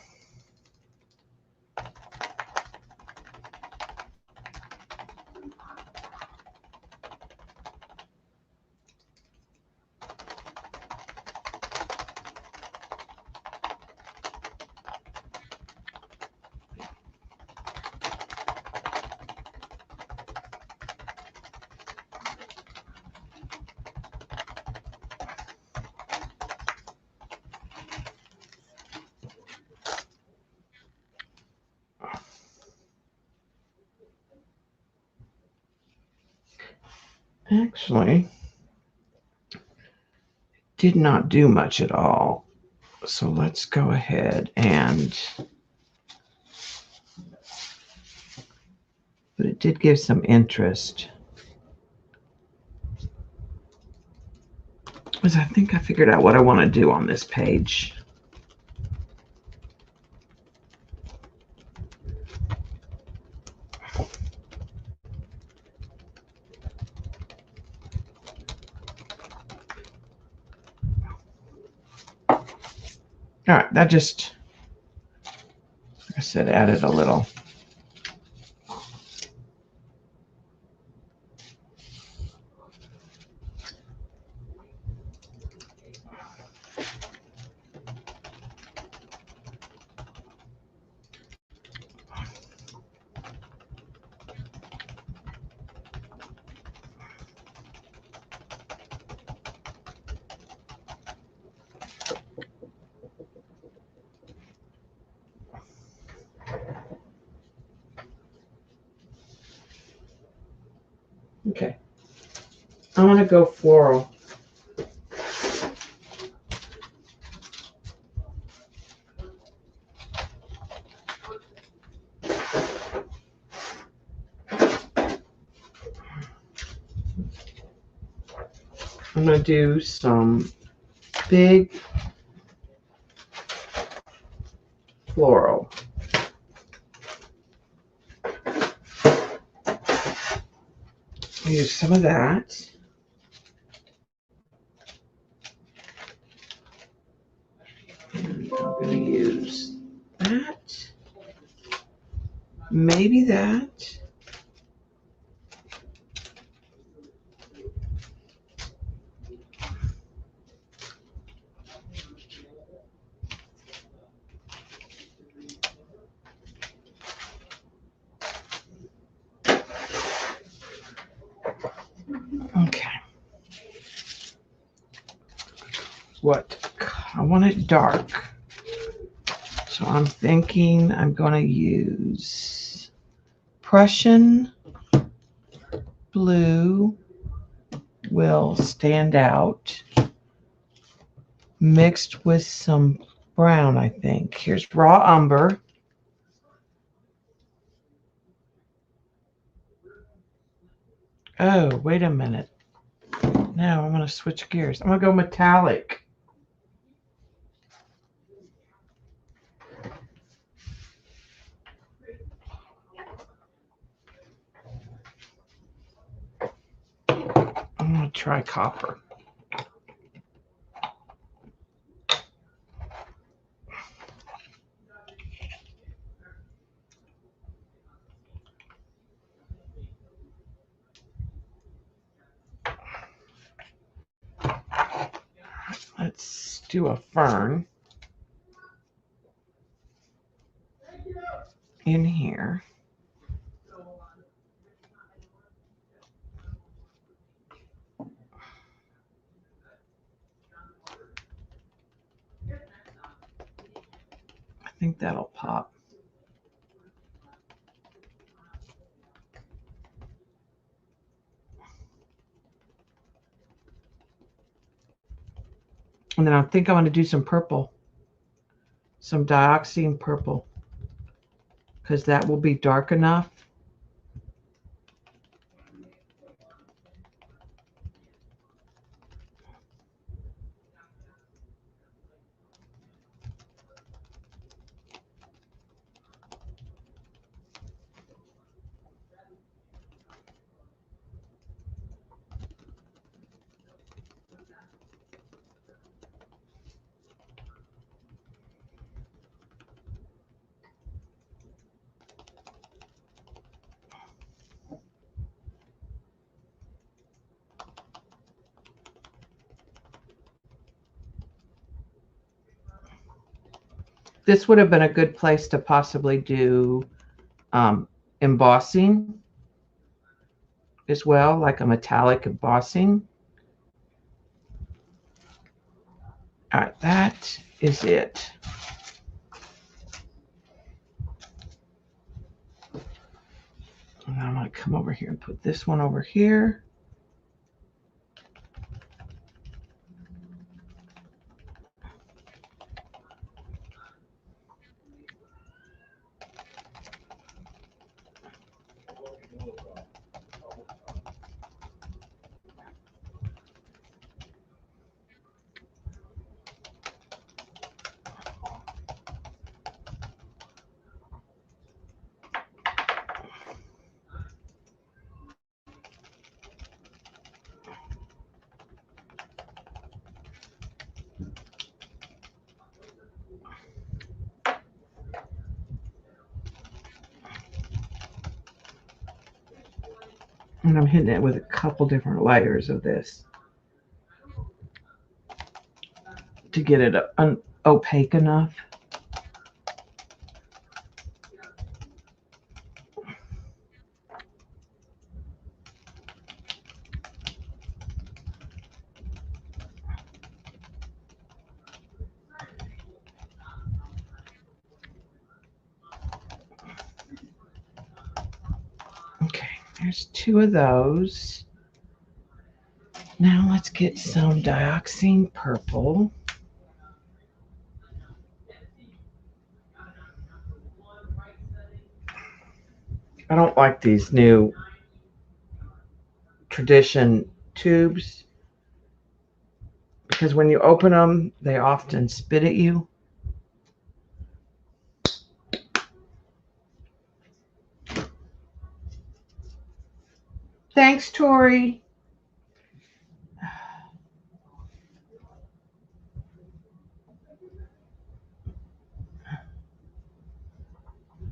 Actually, did not do much at all. So let's go ahead and, but it did give some interest. Because I think I figured out what I want to do on this page. All right, that just, like I said, added a little. Okay. I want to go floral. I'm going to do some big floral. Use some of that. And I'm going to use that. Maybe that. Okay. What? I want it dark. So I'm thinking I'm going to use Prussian blue will stand out mixed with some brown, I think. Here's raw umber. Oh, wait a minute. Now I'm going to switch gears. I'm going to go metallic. I'm going to try copper. Let's do a fern in here. I think that'll pop. And then I think I want to do some purple, some dioxazine purple, because that will be dark enough. This would have been a good place to possibly do embossing as well, like a metallic embossing. All right, that is it. And I'm going to come over here and put this one over here. And I'm hitting it with a couple different layers of this to get it opaque enough. Okay, there's 2 of those. Now let's get some dioxazine purple. I don't like these new Tradition tubes because when you open them, they often spit at you. Thanks, Tori.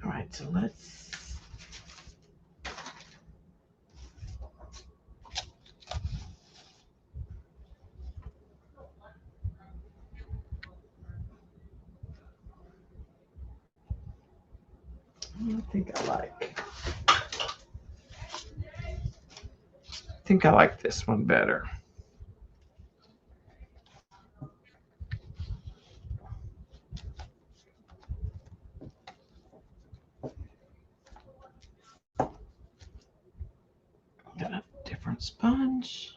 All right, so let's. I think I like this one better. Got a different sponge.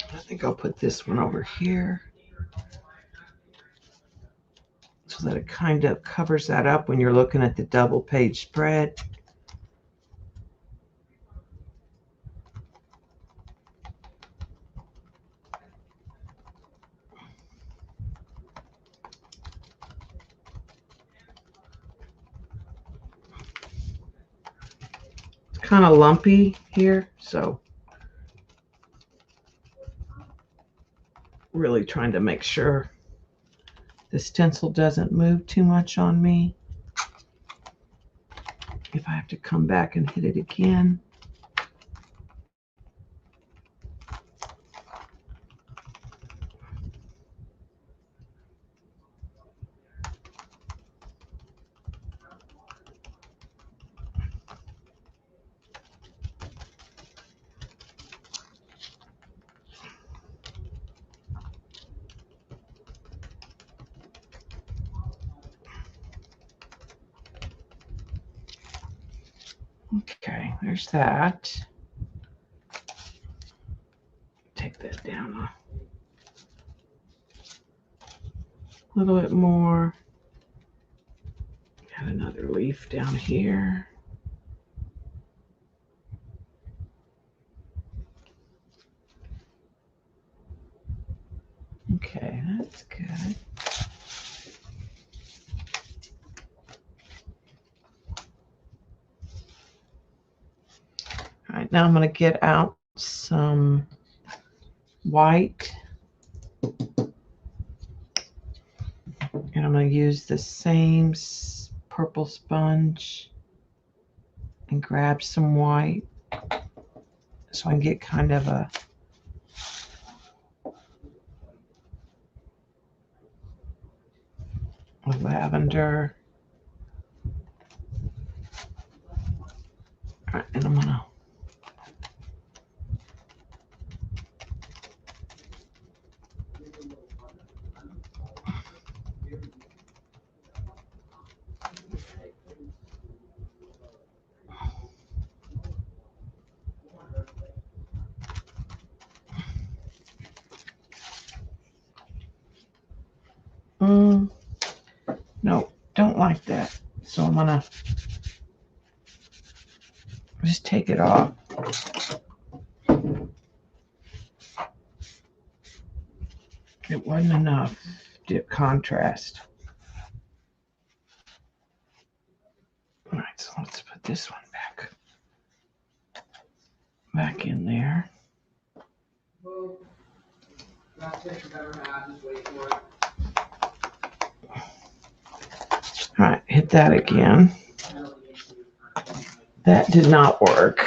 I think I'll put this one over here so that it kind of covers that up when you're looking at the double page spread. It's kind of lumpy here, so really trying to make sure the stencil doesn't move too much on me. If I have to come back and hit it again. Okay, there's that. Take that down a little bit more. Got another leaf down here. Okay, that's good. All right, now I'm going to get out some white. And I'm going to use the same purple sponge and grab some white so I can get kind of a lavender. All right, and I'm going to like that. So I'm gonna just take it off. It wasn't enough dip contrast. All right, so let's put this one back in there. All right, hit that again. That did not work.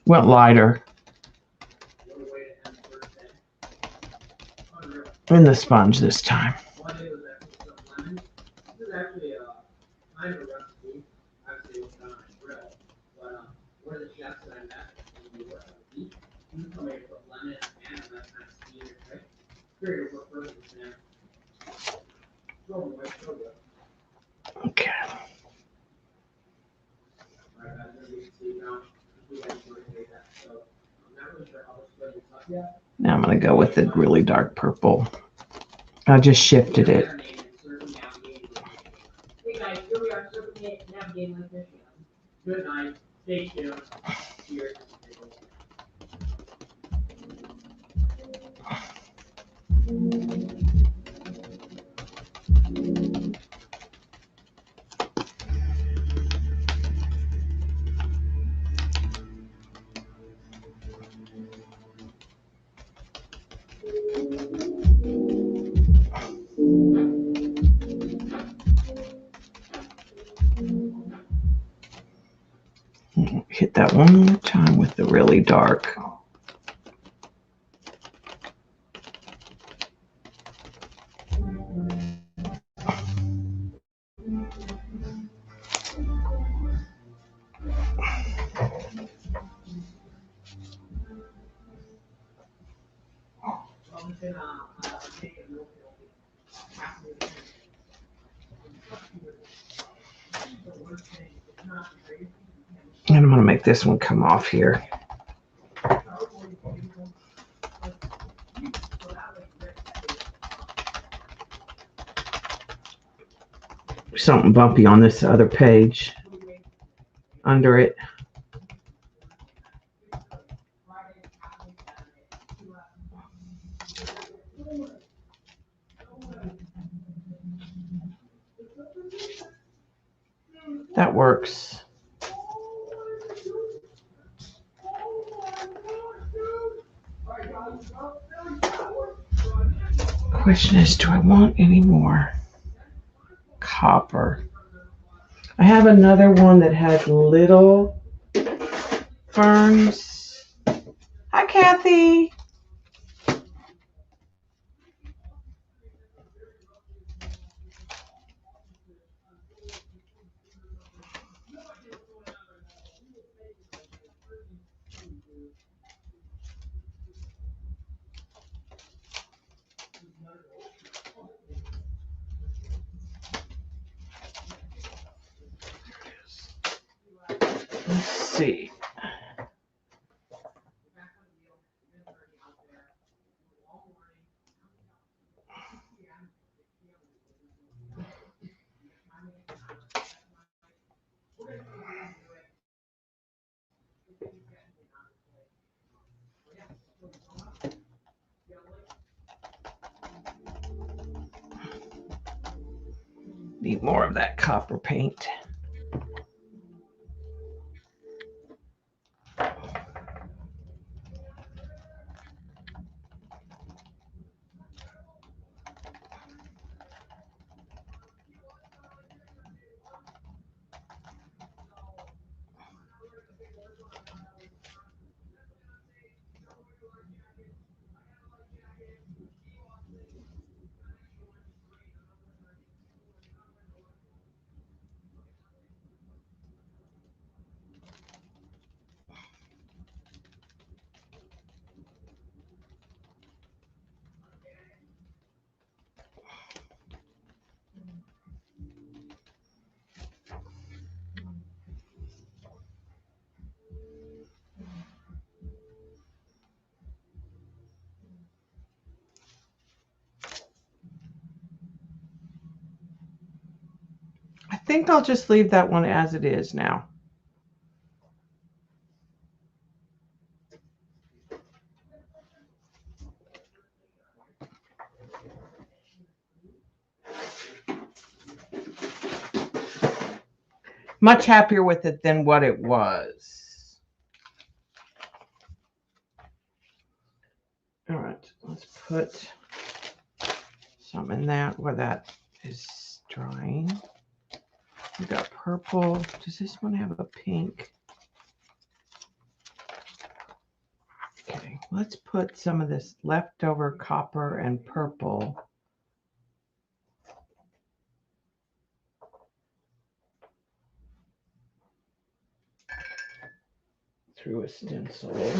Went lighter in the sponge this time. Okay. Now I'm going to go with the really dark purple. I just shifted it. Hey guys, here we are navigating Lake Michigan. Good night. Stay tuned. Cheers. Hit that one more time with the really dark. And I'm going to make this one come off here. Something bumpy on this other page under it. That works. Question is, do I want any more copper? I have another one that has little ferns. Hi, Kathy. Let's see. Need more of that copper paint. think I'll just leave that one as it is now. Much happier with it than what it was. All right, let's put some in that where that is drying. We got purple. Does this one have a pink? Okay, let's put some of this leftover copper and purple through a stencil.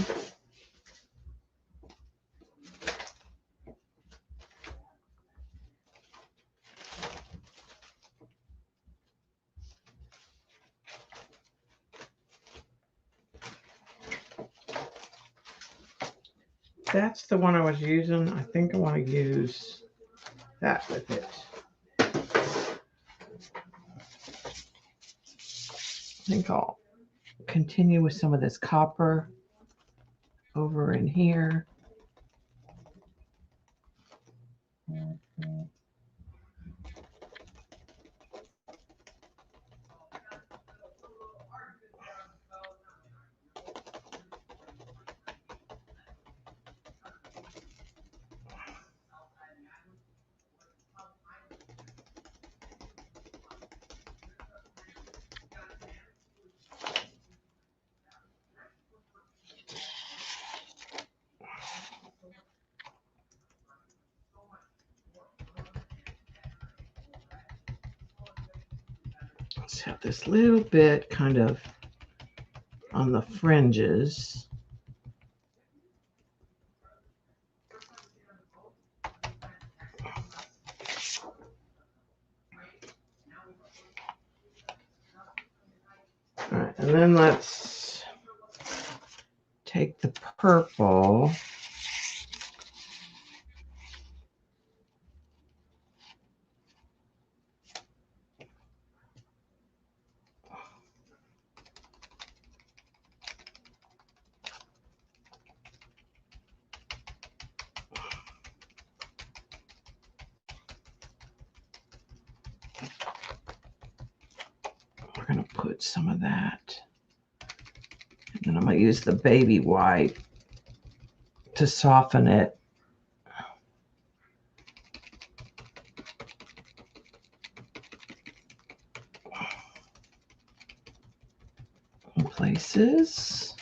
That's the one I was using. I think I want to use that with it. I think I'll continue with some of this copper over in here. Let's have this little bit kind of on the fringes. All right, and then let's take the purple. We're going to put some of that. And then I'm going to use the baby white to soften it. In places.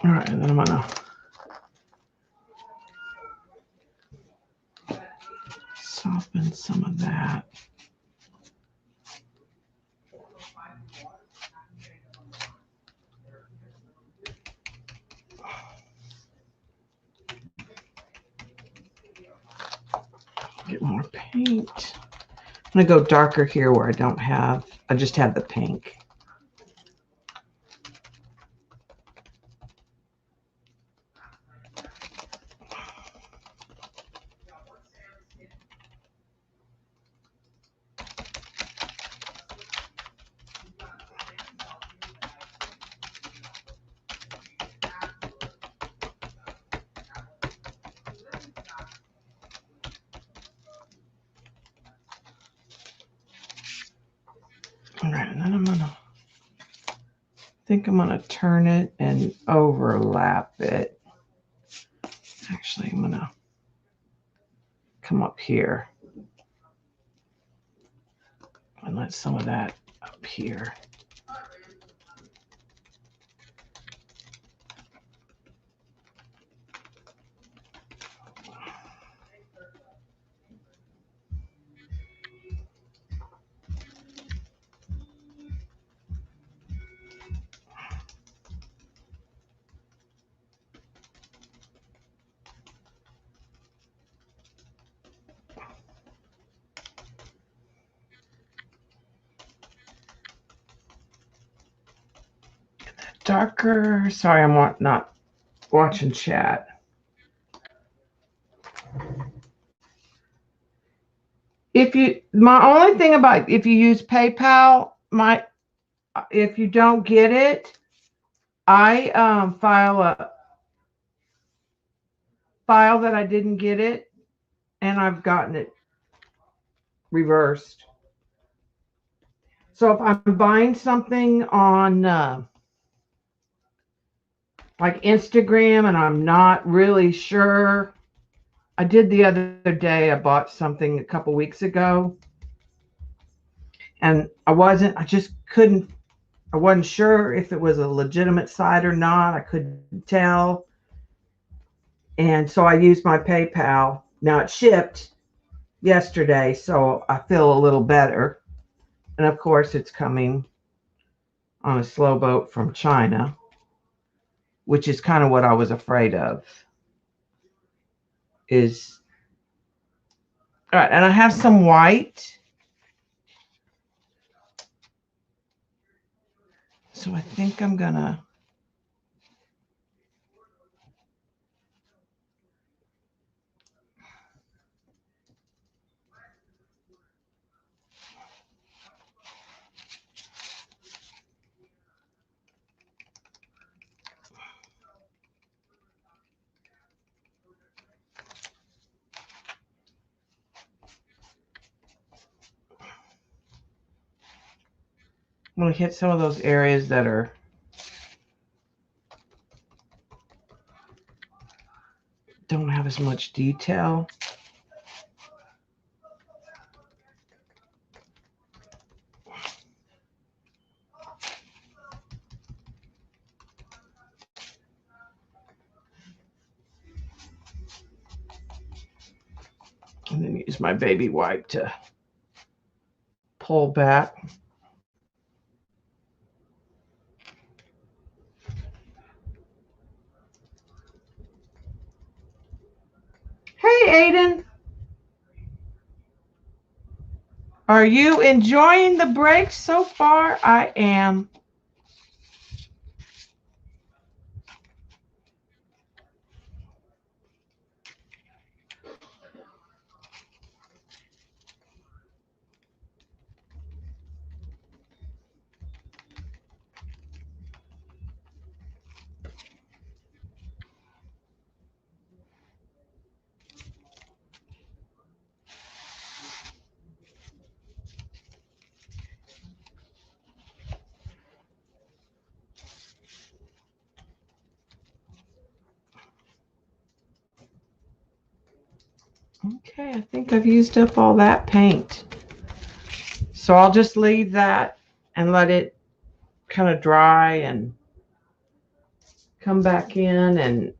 All right, and then I'm gonna soften some of that. Get more paint. I'm gonna go darker here where I just have the pink. All right, and then I think I'm gonna turn it and overlap it. Actually, I'm gonna come up here And let some of that up here. Darker. Sorry, I'm not watching chat. My only thing about if you use PayPal, if you don't get it, I file that I didn't get it, and I've gotten it reversed. So if I'm buying something on like Instagram and I'm not really sure, I did the other day. I bought something a couple weeks ago, and I wasn't sure if it was a legitimate site or not. I couldn't tell. And so I used my PayPal. Now it shipped yesterday, so I feel a little better. And of course, it's coming on a slow boat from China, which is kind of what I was afraid of. All right, and I have some white. So I think I'm gonna hit some of those areas that don't have as much detail. And then use my baby wipe to pull back. Hey, Aiden. Are you enjoying the break so far? I am. Okay, I think I've used up all that paint. So I'll just leave that and let it kind of dry and come back in, and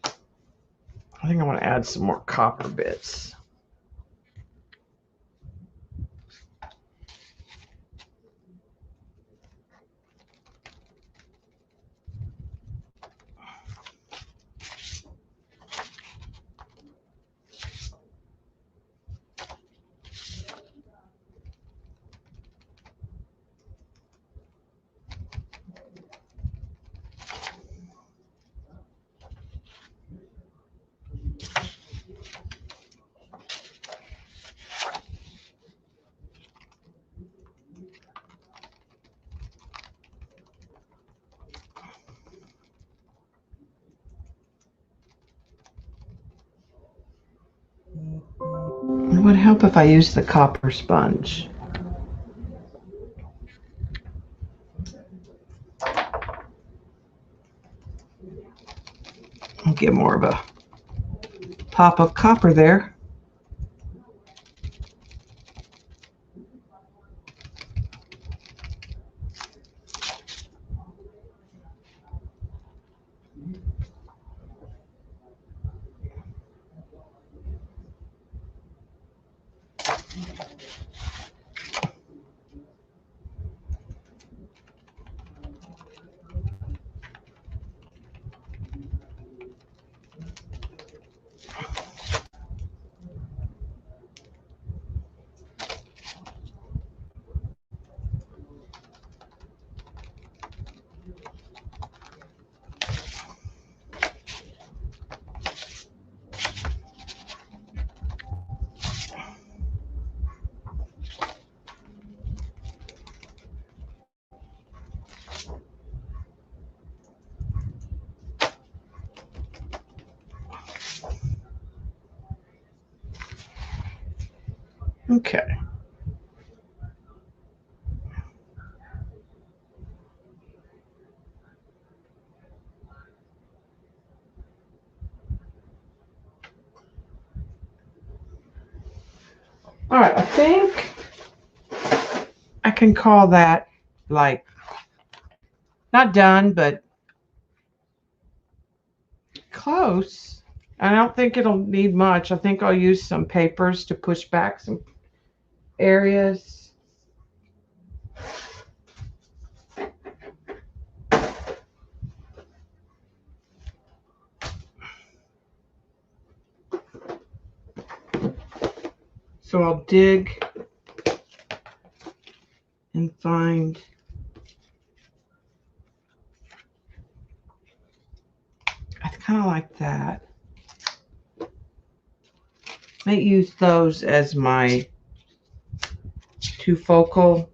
I think I want to add some more copper bits. It would help if I used the copper sponge. Get more of a pop of copper there. Okay. All right, I think I can call that like not done, but close. I don't think it'll need much. I think I'll use some papers to push back some areas. So I'll dig and find I kind of like that. Might use those as my two focal.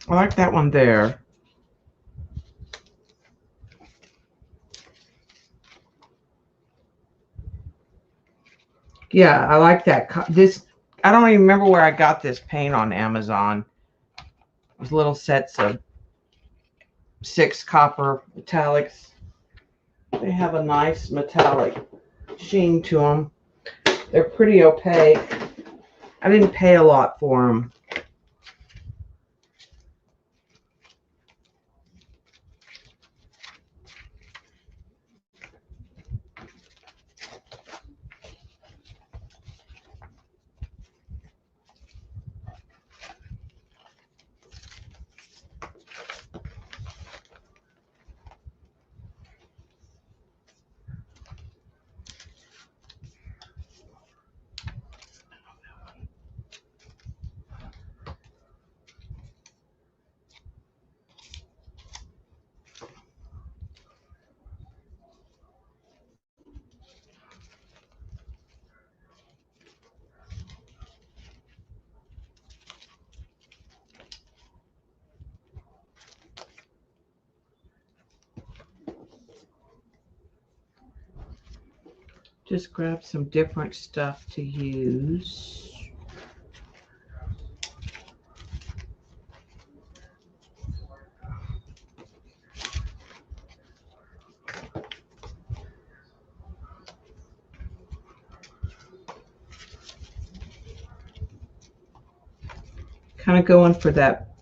I like that one there. Yeah, I like that. This, I don't even remember where I got this paint on Amazon. It was little sets of 6 copper metallics. They have a nice metallic sheen to them. They're pretty opaque. I didn't pay a lot for them. Just grab some different stuff to use. Kind of going for that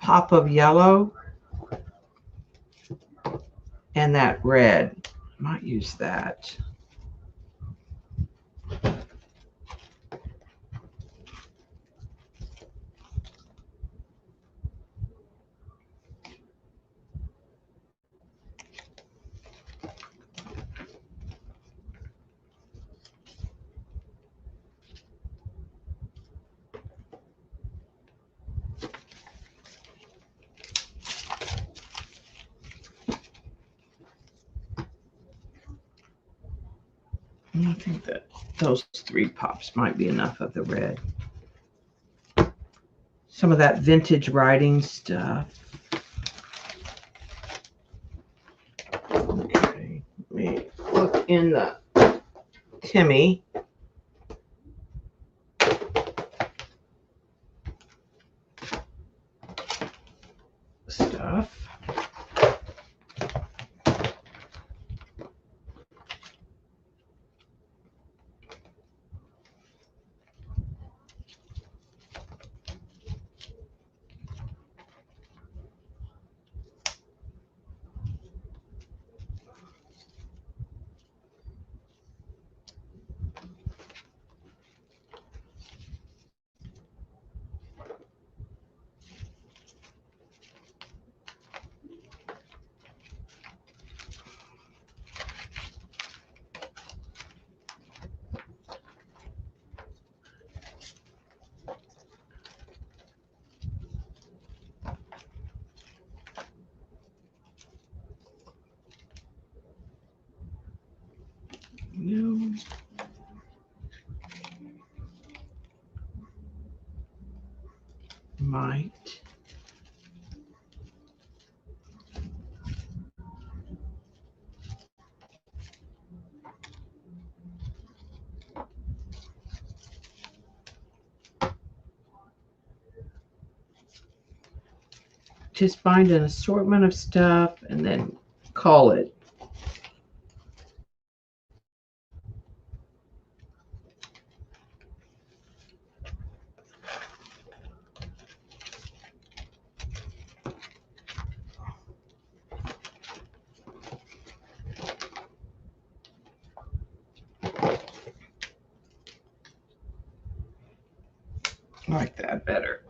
pop of yellow and that red. Might use that. I think that those 3 pops might be enough of the red. So some of that vintage writing stuff. Okay, let me look in the Timmy. Stuff. No. Might. Just find an assortment of stuff and then call it. I like that better.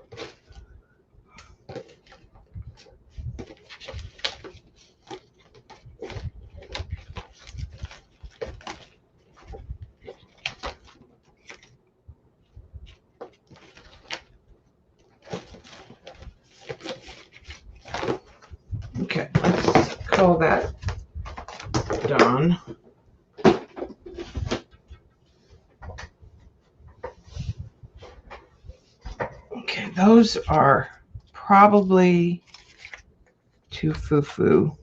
Okay, let's call that done. Okay, those are probably too foo-foo.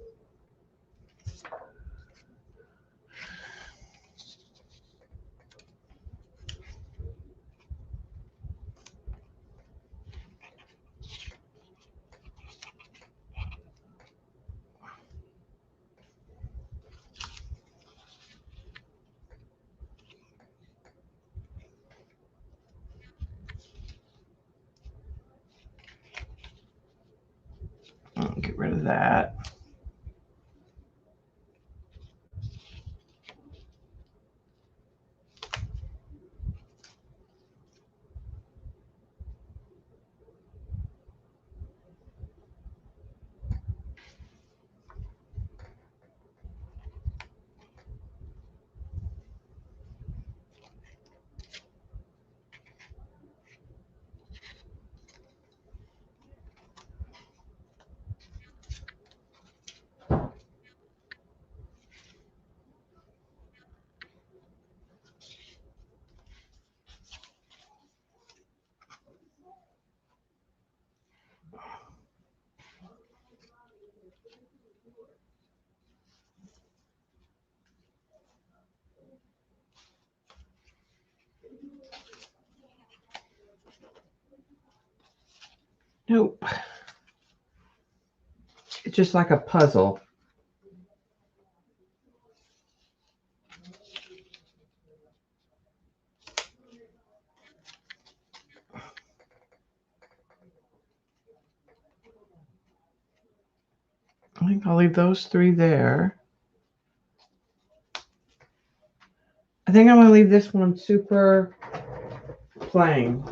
I'll get rid of that. Nope. It's just like a puzzle. I think I'll leave those three there. I think I'm going to leave this one super plain.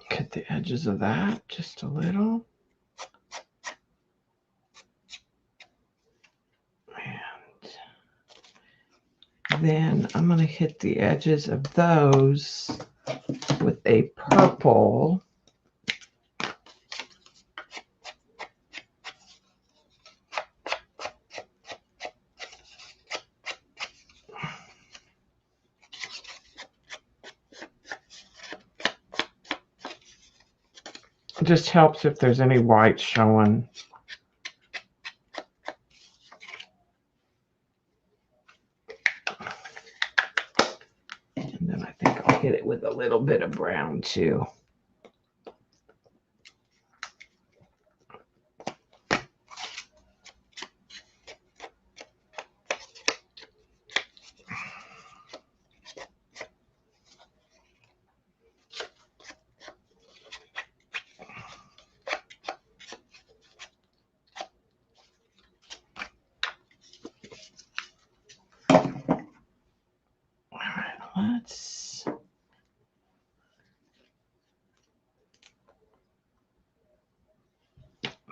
Cut the edges of that just a little. then I'm going to hit the edges of those with a purple. It just helps if there's any white showing. And then I think I'll hit it with a little bit of brown too.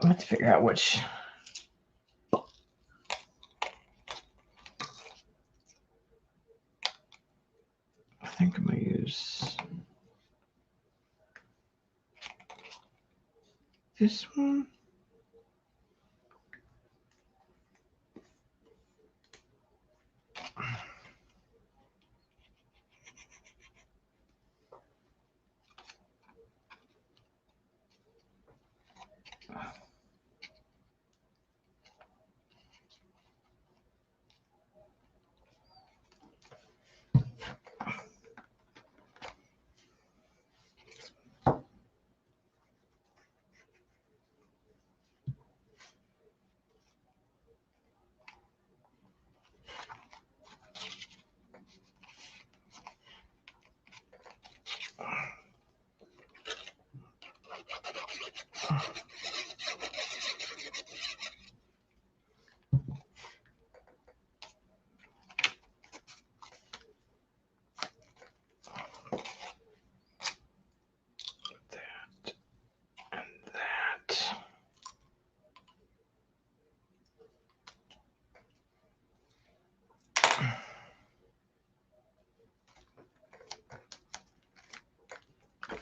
Let's figure out which. I think I'm going to use this one.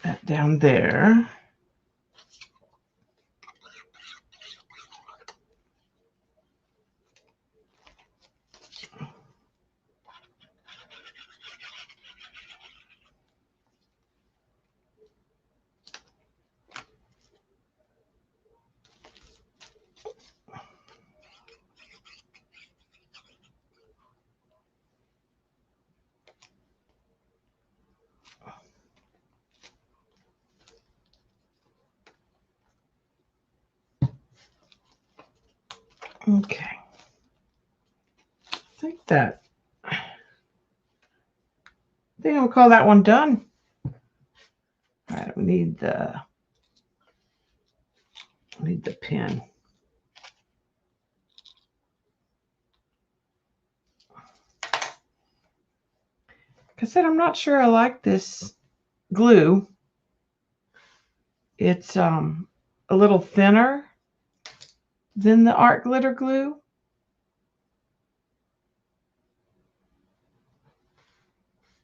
That down there. Okay. I think I'll call that one done. All right, we need the pen. Like I said, I'm not sure I like this glue. It's a little thinner than the art glitter glue.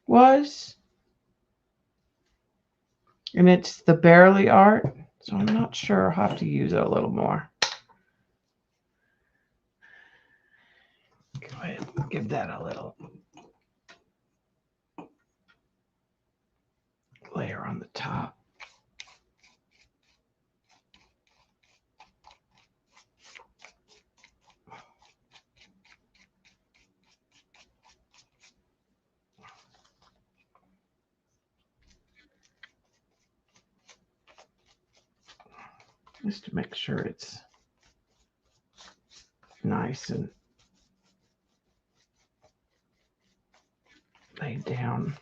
Was. And it's the Bearly Art. So I'm not sure. I'll have to use it a little more. Go ahead and give that a little layer on the top. Just to make sure it's nice and laid down.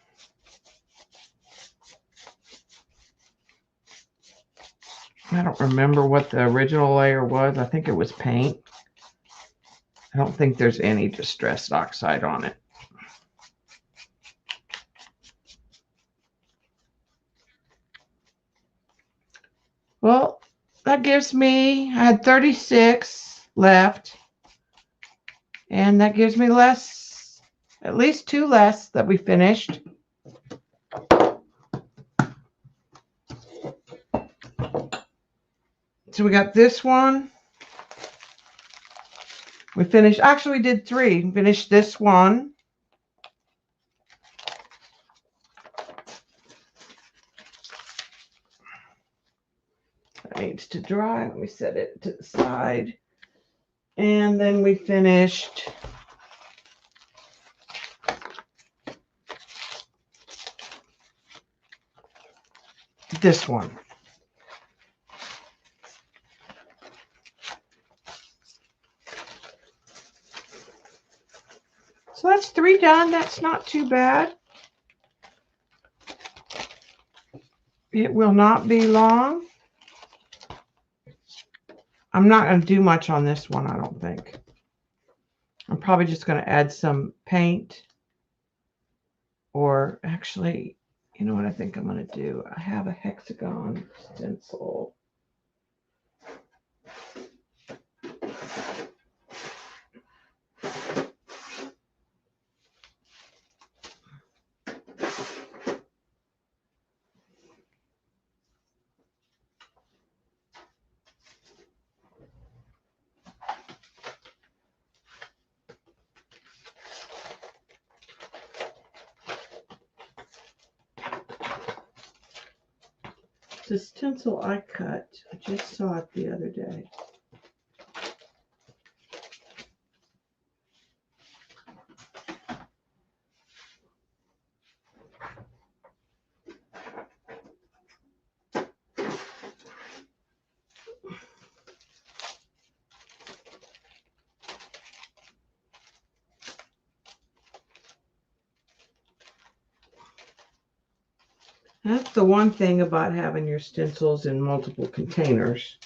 I don't remember what the original layer was. I think it was paint. I don't think there's any distressed oxide on it. Well, that gives me, I had 36 left, and that gives me less At least 2 less that we finished. So we got this one. We finished, actually we did 3. We finished this one. That needs to dry. Let me set it to the side. And then we finished this one. So that's 3 done. That's not too bad. It will not be long. I'm not going to do much on this one, I don't think. I'm probably just going to add some paint. Or actually, you know what I think I'm going to do? I have a hexagon stencil. The stencil I cut, I just saw it the other day. That's the one thing about having your stencils in multiple containers.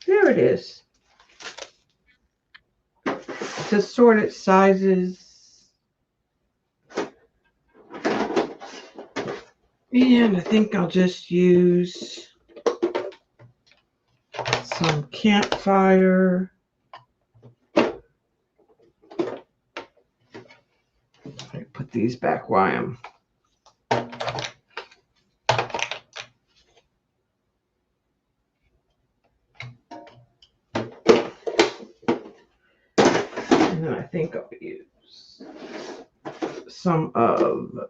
There it is. It's assorted sizes. And I think I'll just use some campfire. I put these back where I am. And then I think I'll use some of,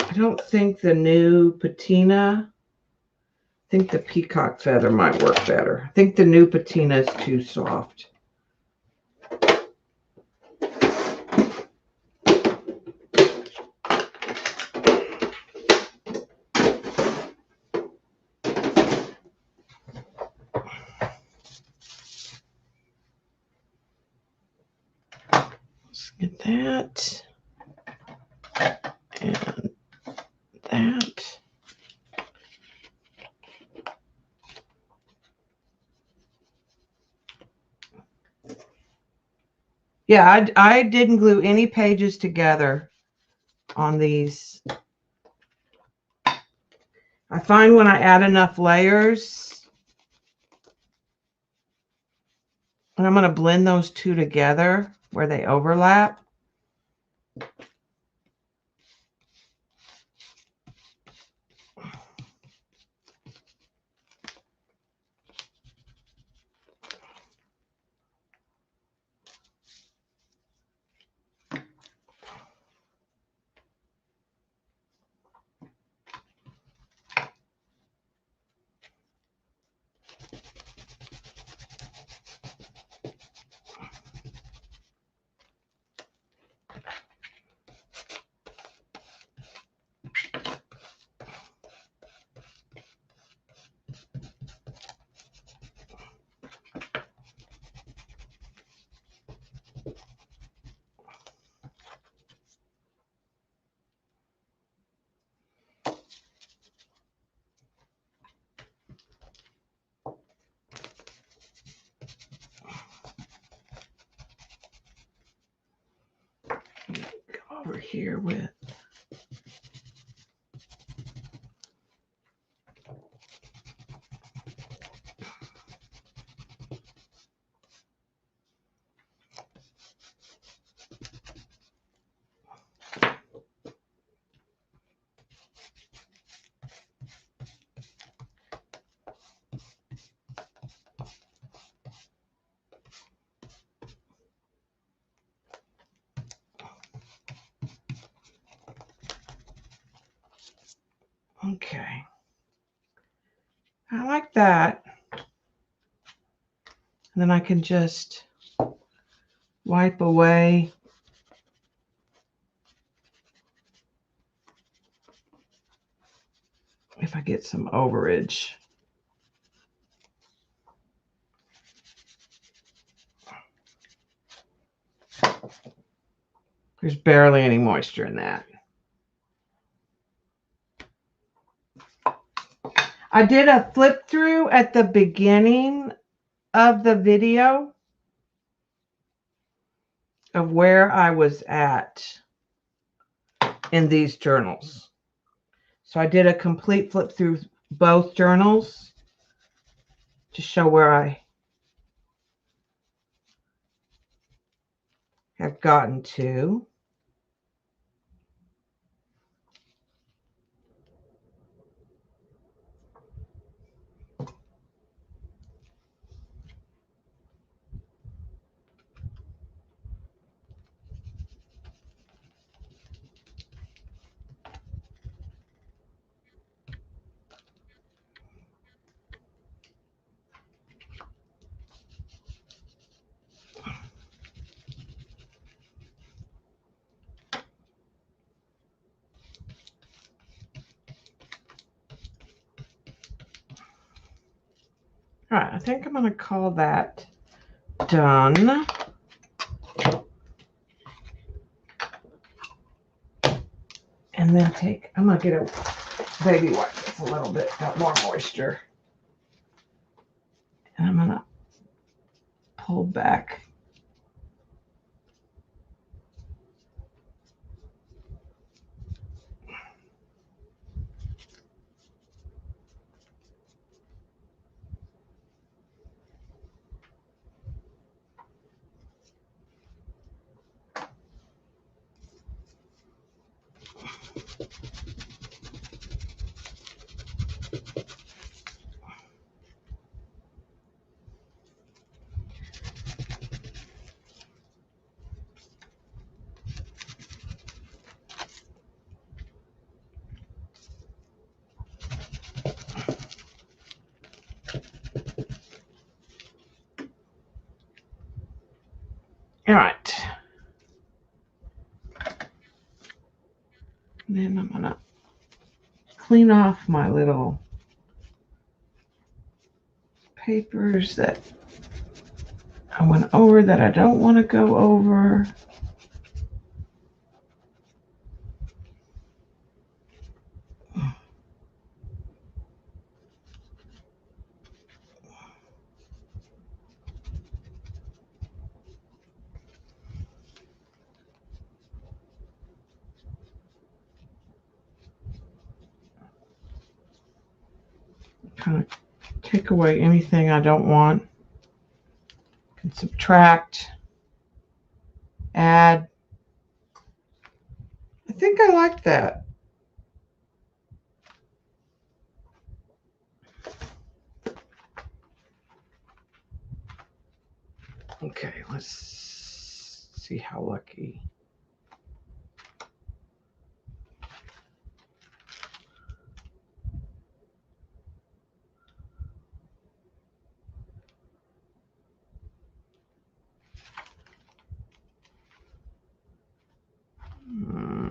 I don't think the new patina, I think the peacock feather might work better. I think the new patina is too soft. Let's get that and that. Yeah, I didn't glue any pages together on these. I find when I add enough layers, and I'm going to blend those two together where they overlap. over here with. Okay. I like that. And then I can just wipe away if I get some overage. There's barely any moisture in that. I did a flip through at the beginning of the video of where I was at in these journals. So I did a complete flip through both journals to show where I have gotten to. All right, I think I'm going to call that done. And then I'm going to get a baby wipe that's a little bit, got more moisture. And I'm going to pull back. All right. And then I'm going to clean off my little papers that I went over that I don't want to go over. Kind of take away anything I don't want. Can subtract, add. I think I like that. Okay, let's see how lucky.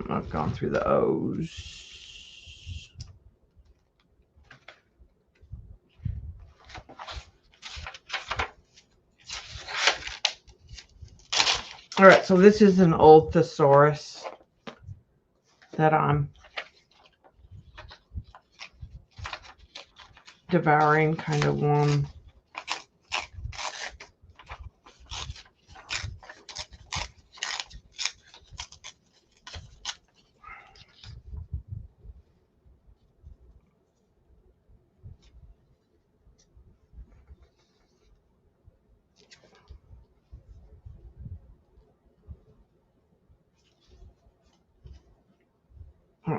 I've gone through the O's. All right, so this is an old thesaurus that I'm devouring, kind of one.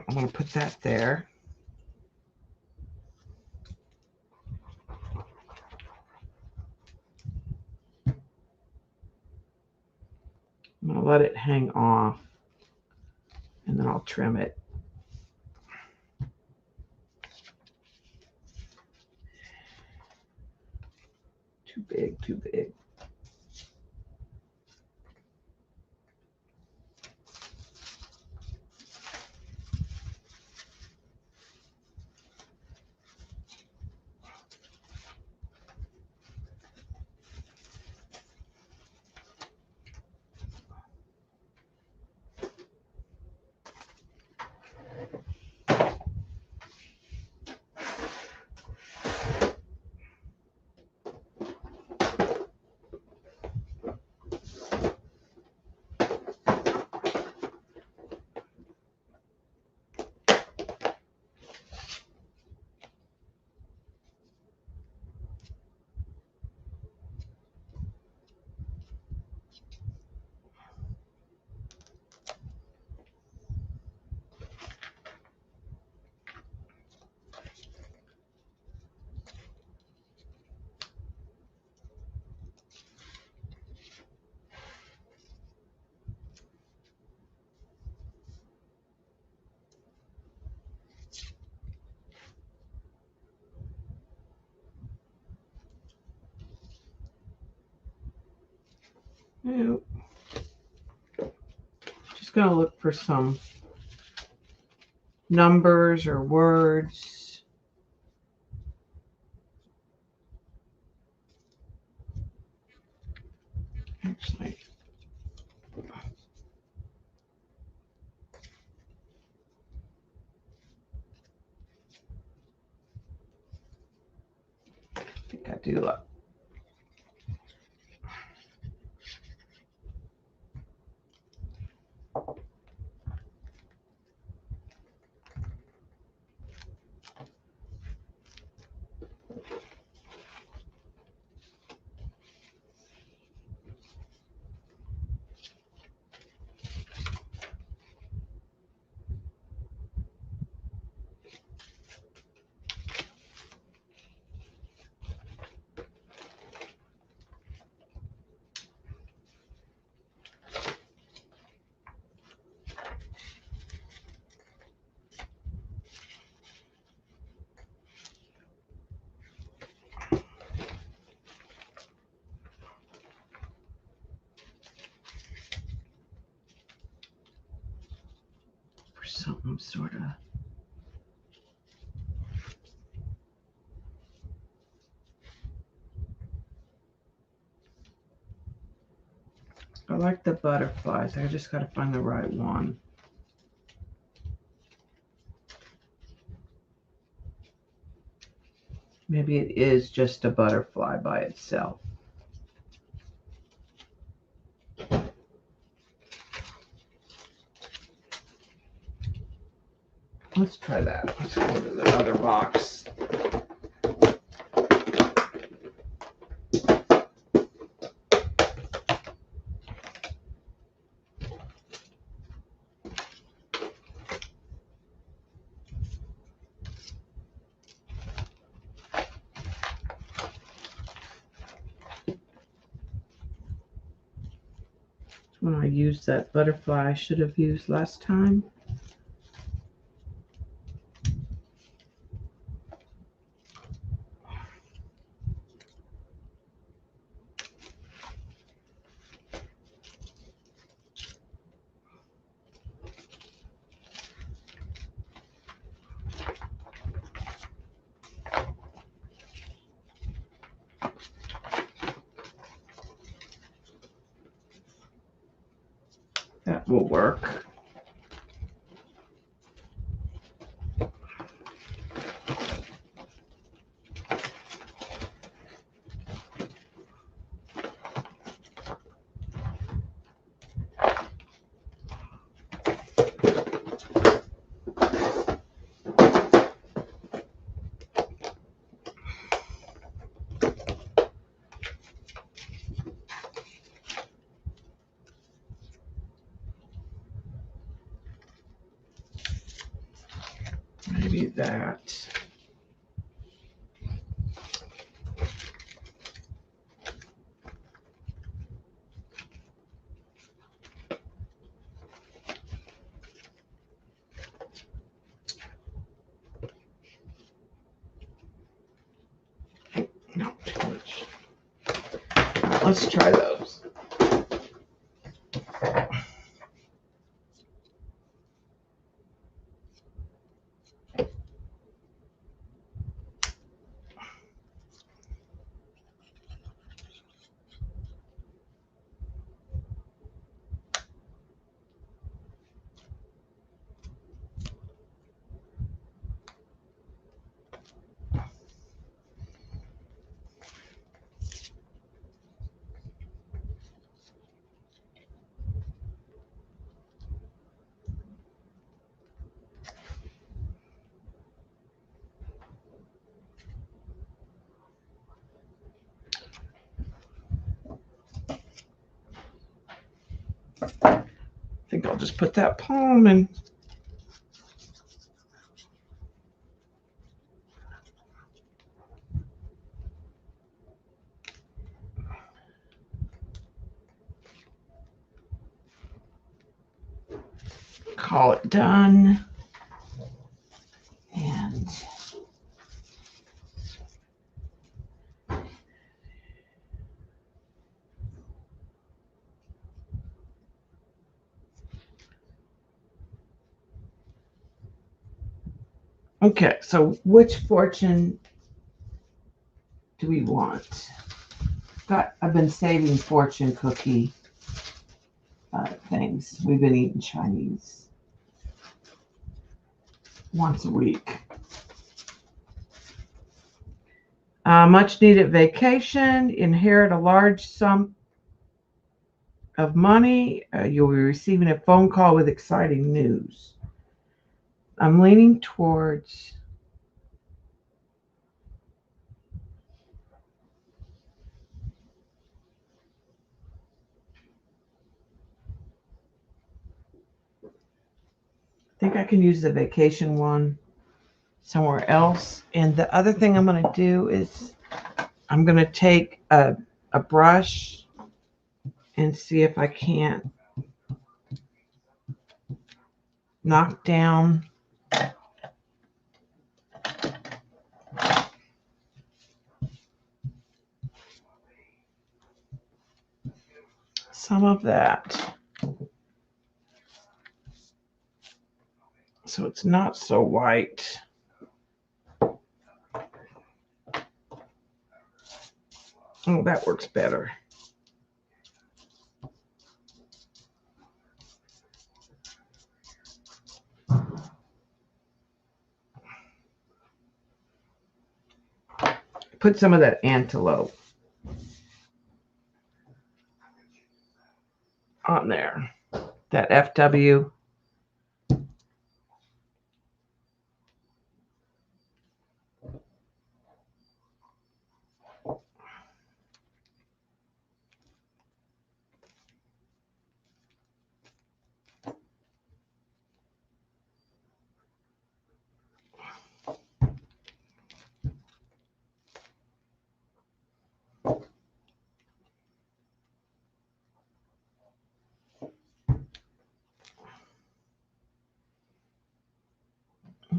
I'm going to put that there. I'm going to let it hang off, and then I'll trim it. Too big, too big. Nope. Just going to look for some numbers or words. Actually, I think I do look. For something sort of. I like the butterflies. I just got to find the right one. Maybe it is just a butterfly by itself. Let's try that. Let's go to the other box. When I used that butterfly I should have used last time. That will work. you that. No, too much. Let's try those. I think I'll just put that palm in. Call it done. And okay, so which fortune do we want? I've been saving fortune cookie things. We've been eating Chinese once a week. Much needed vacation. Inherit a large sum of money. You'll be receiving a phone call with exciting news. I'm leaning towards I think I can use the vacation one somewhere else. And the other thing I'm going to do is I'm going to take a brush and see if I can't knock down some of that so it's not so white. Oh, that works better. Put some of that antelope on there, that FW.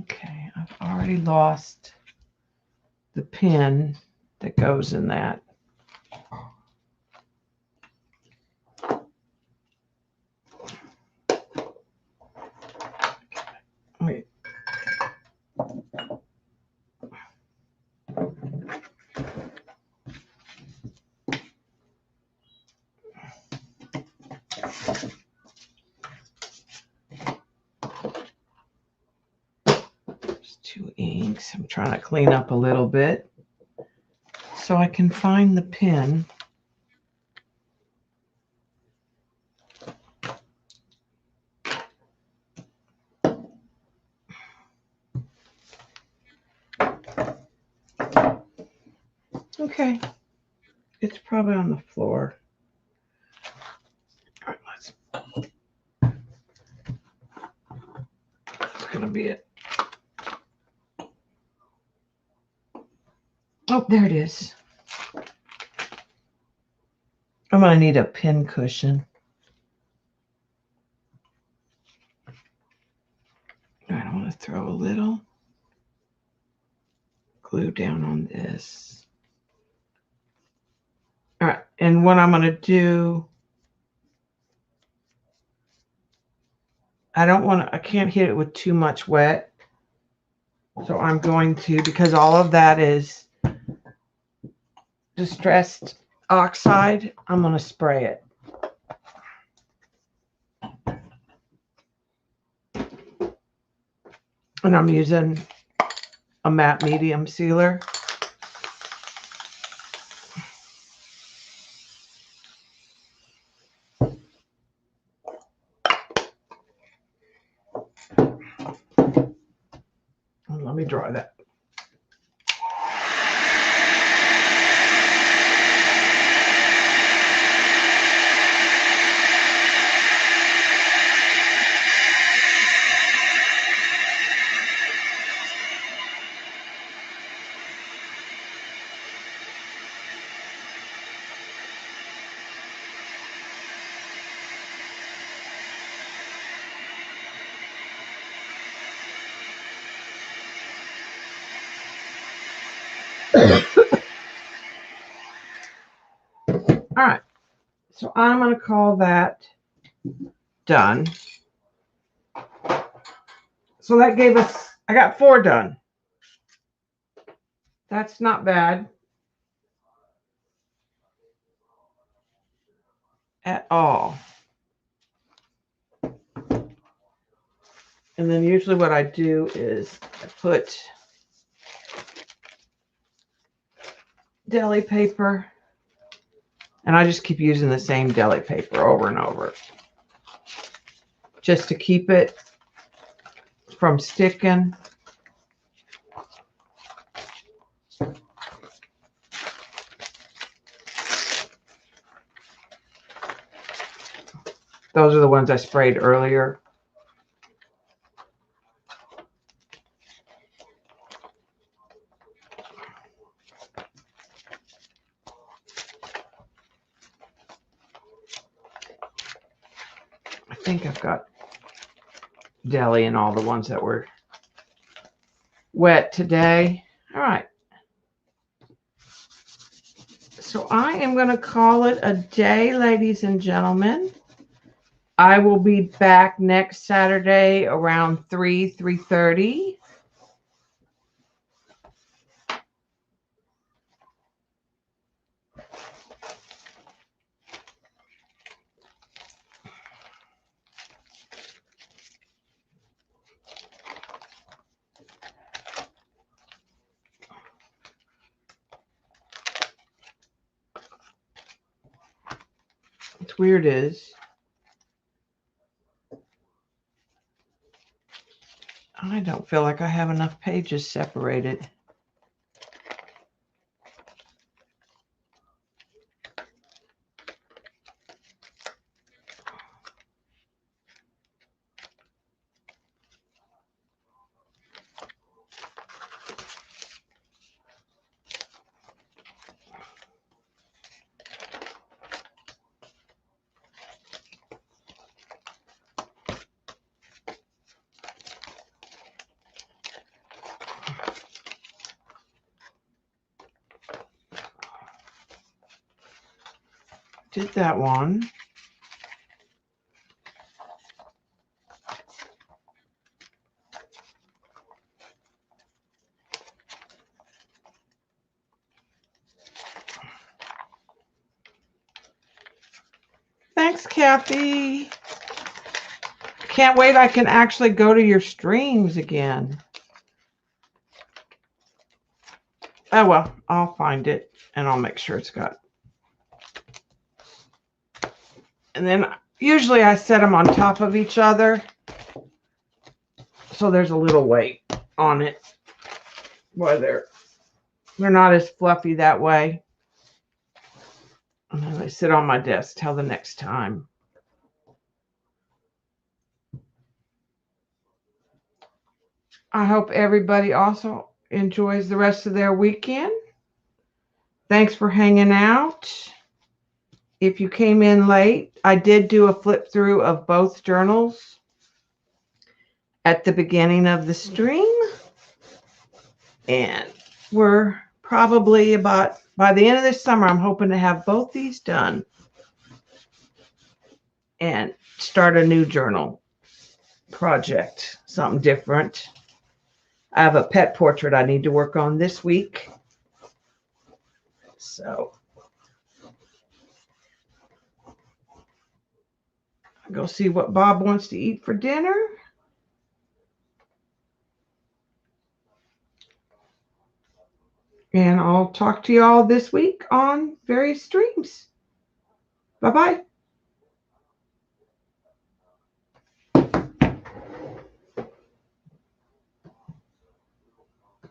Okay, I've already lost the pin that goes in that. Wait. There's two inks. I'm trying to clean up a little bit so I can find the pin. Okay, it's probably on the floor. All right, that's gonna be it. Oh, there it is. I'm going to need a pin cushion. I want to throw a little glue down on this. All right, and what I'm going to do, I can't hit it with too much wet. So I'm going to, because all of that is distressed oxide, I'm going to spray it. And I'm using a matte medium sealer. And let me dry that. All right, so I'm going to call that done. So that gave us, I got 4 done. That's not bad at all. And then usually what I do is I put deli paper, and I just keep using the same deli paper over and over just to keep it from sticking. Those are the ones I sprayed earlier. I think I've got deli in all the ones that were wet today. All right. So I am going to call it a day, ladies and gentlemen. I will be back next Saturday around 3:30. What's weird is I don't feel like I have enough pages separated. Did that one. Thanks, Kathy. Can't wait. I can actually go to your streams again. Oh, well, I'll find it and I'll make sure it's got. And then usually I set them on top of each other, so there's a little weight on it. Boy, they're not as fluffy that way. And then they sit on my desk till the next time. I hope everybody also enjoys the rest of their weekend. Thanks for hanging out. If you came in late, I did do a flip through of both journals at the beginning of the stream. And we're probably about, by the end of this summer, I'm hoping to have both these done and start a new journal project, something different. I have a pet portrait I need to work on this week. So I'll go see what Bob wants to eat for dinner. And I'll talk to you all this week on various streams. Bye-bye.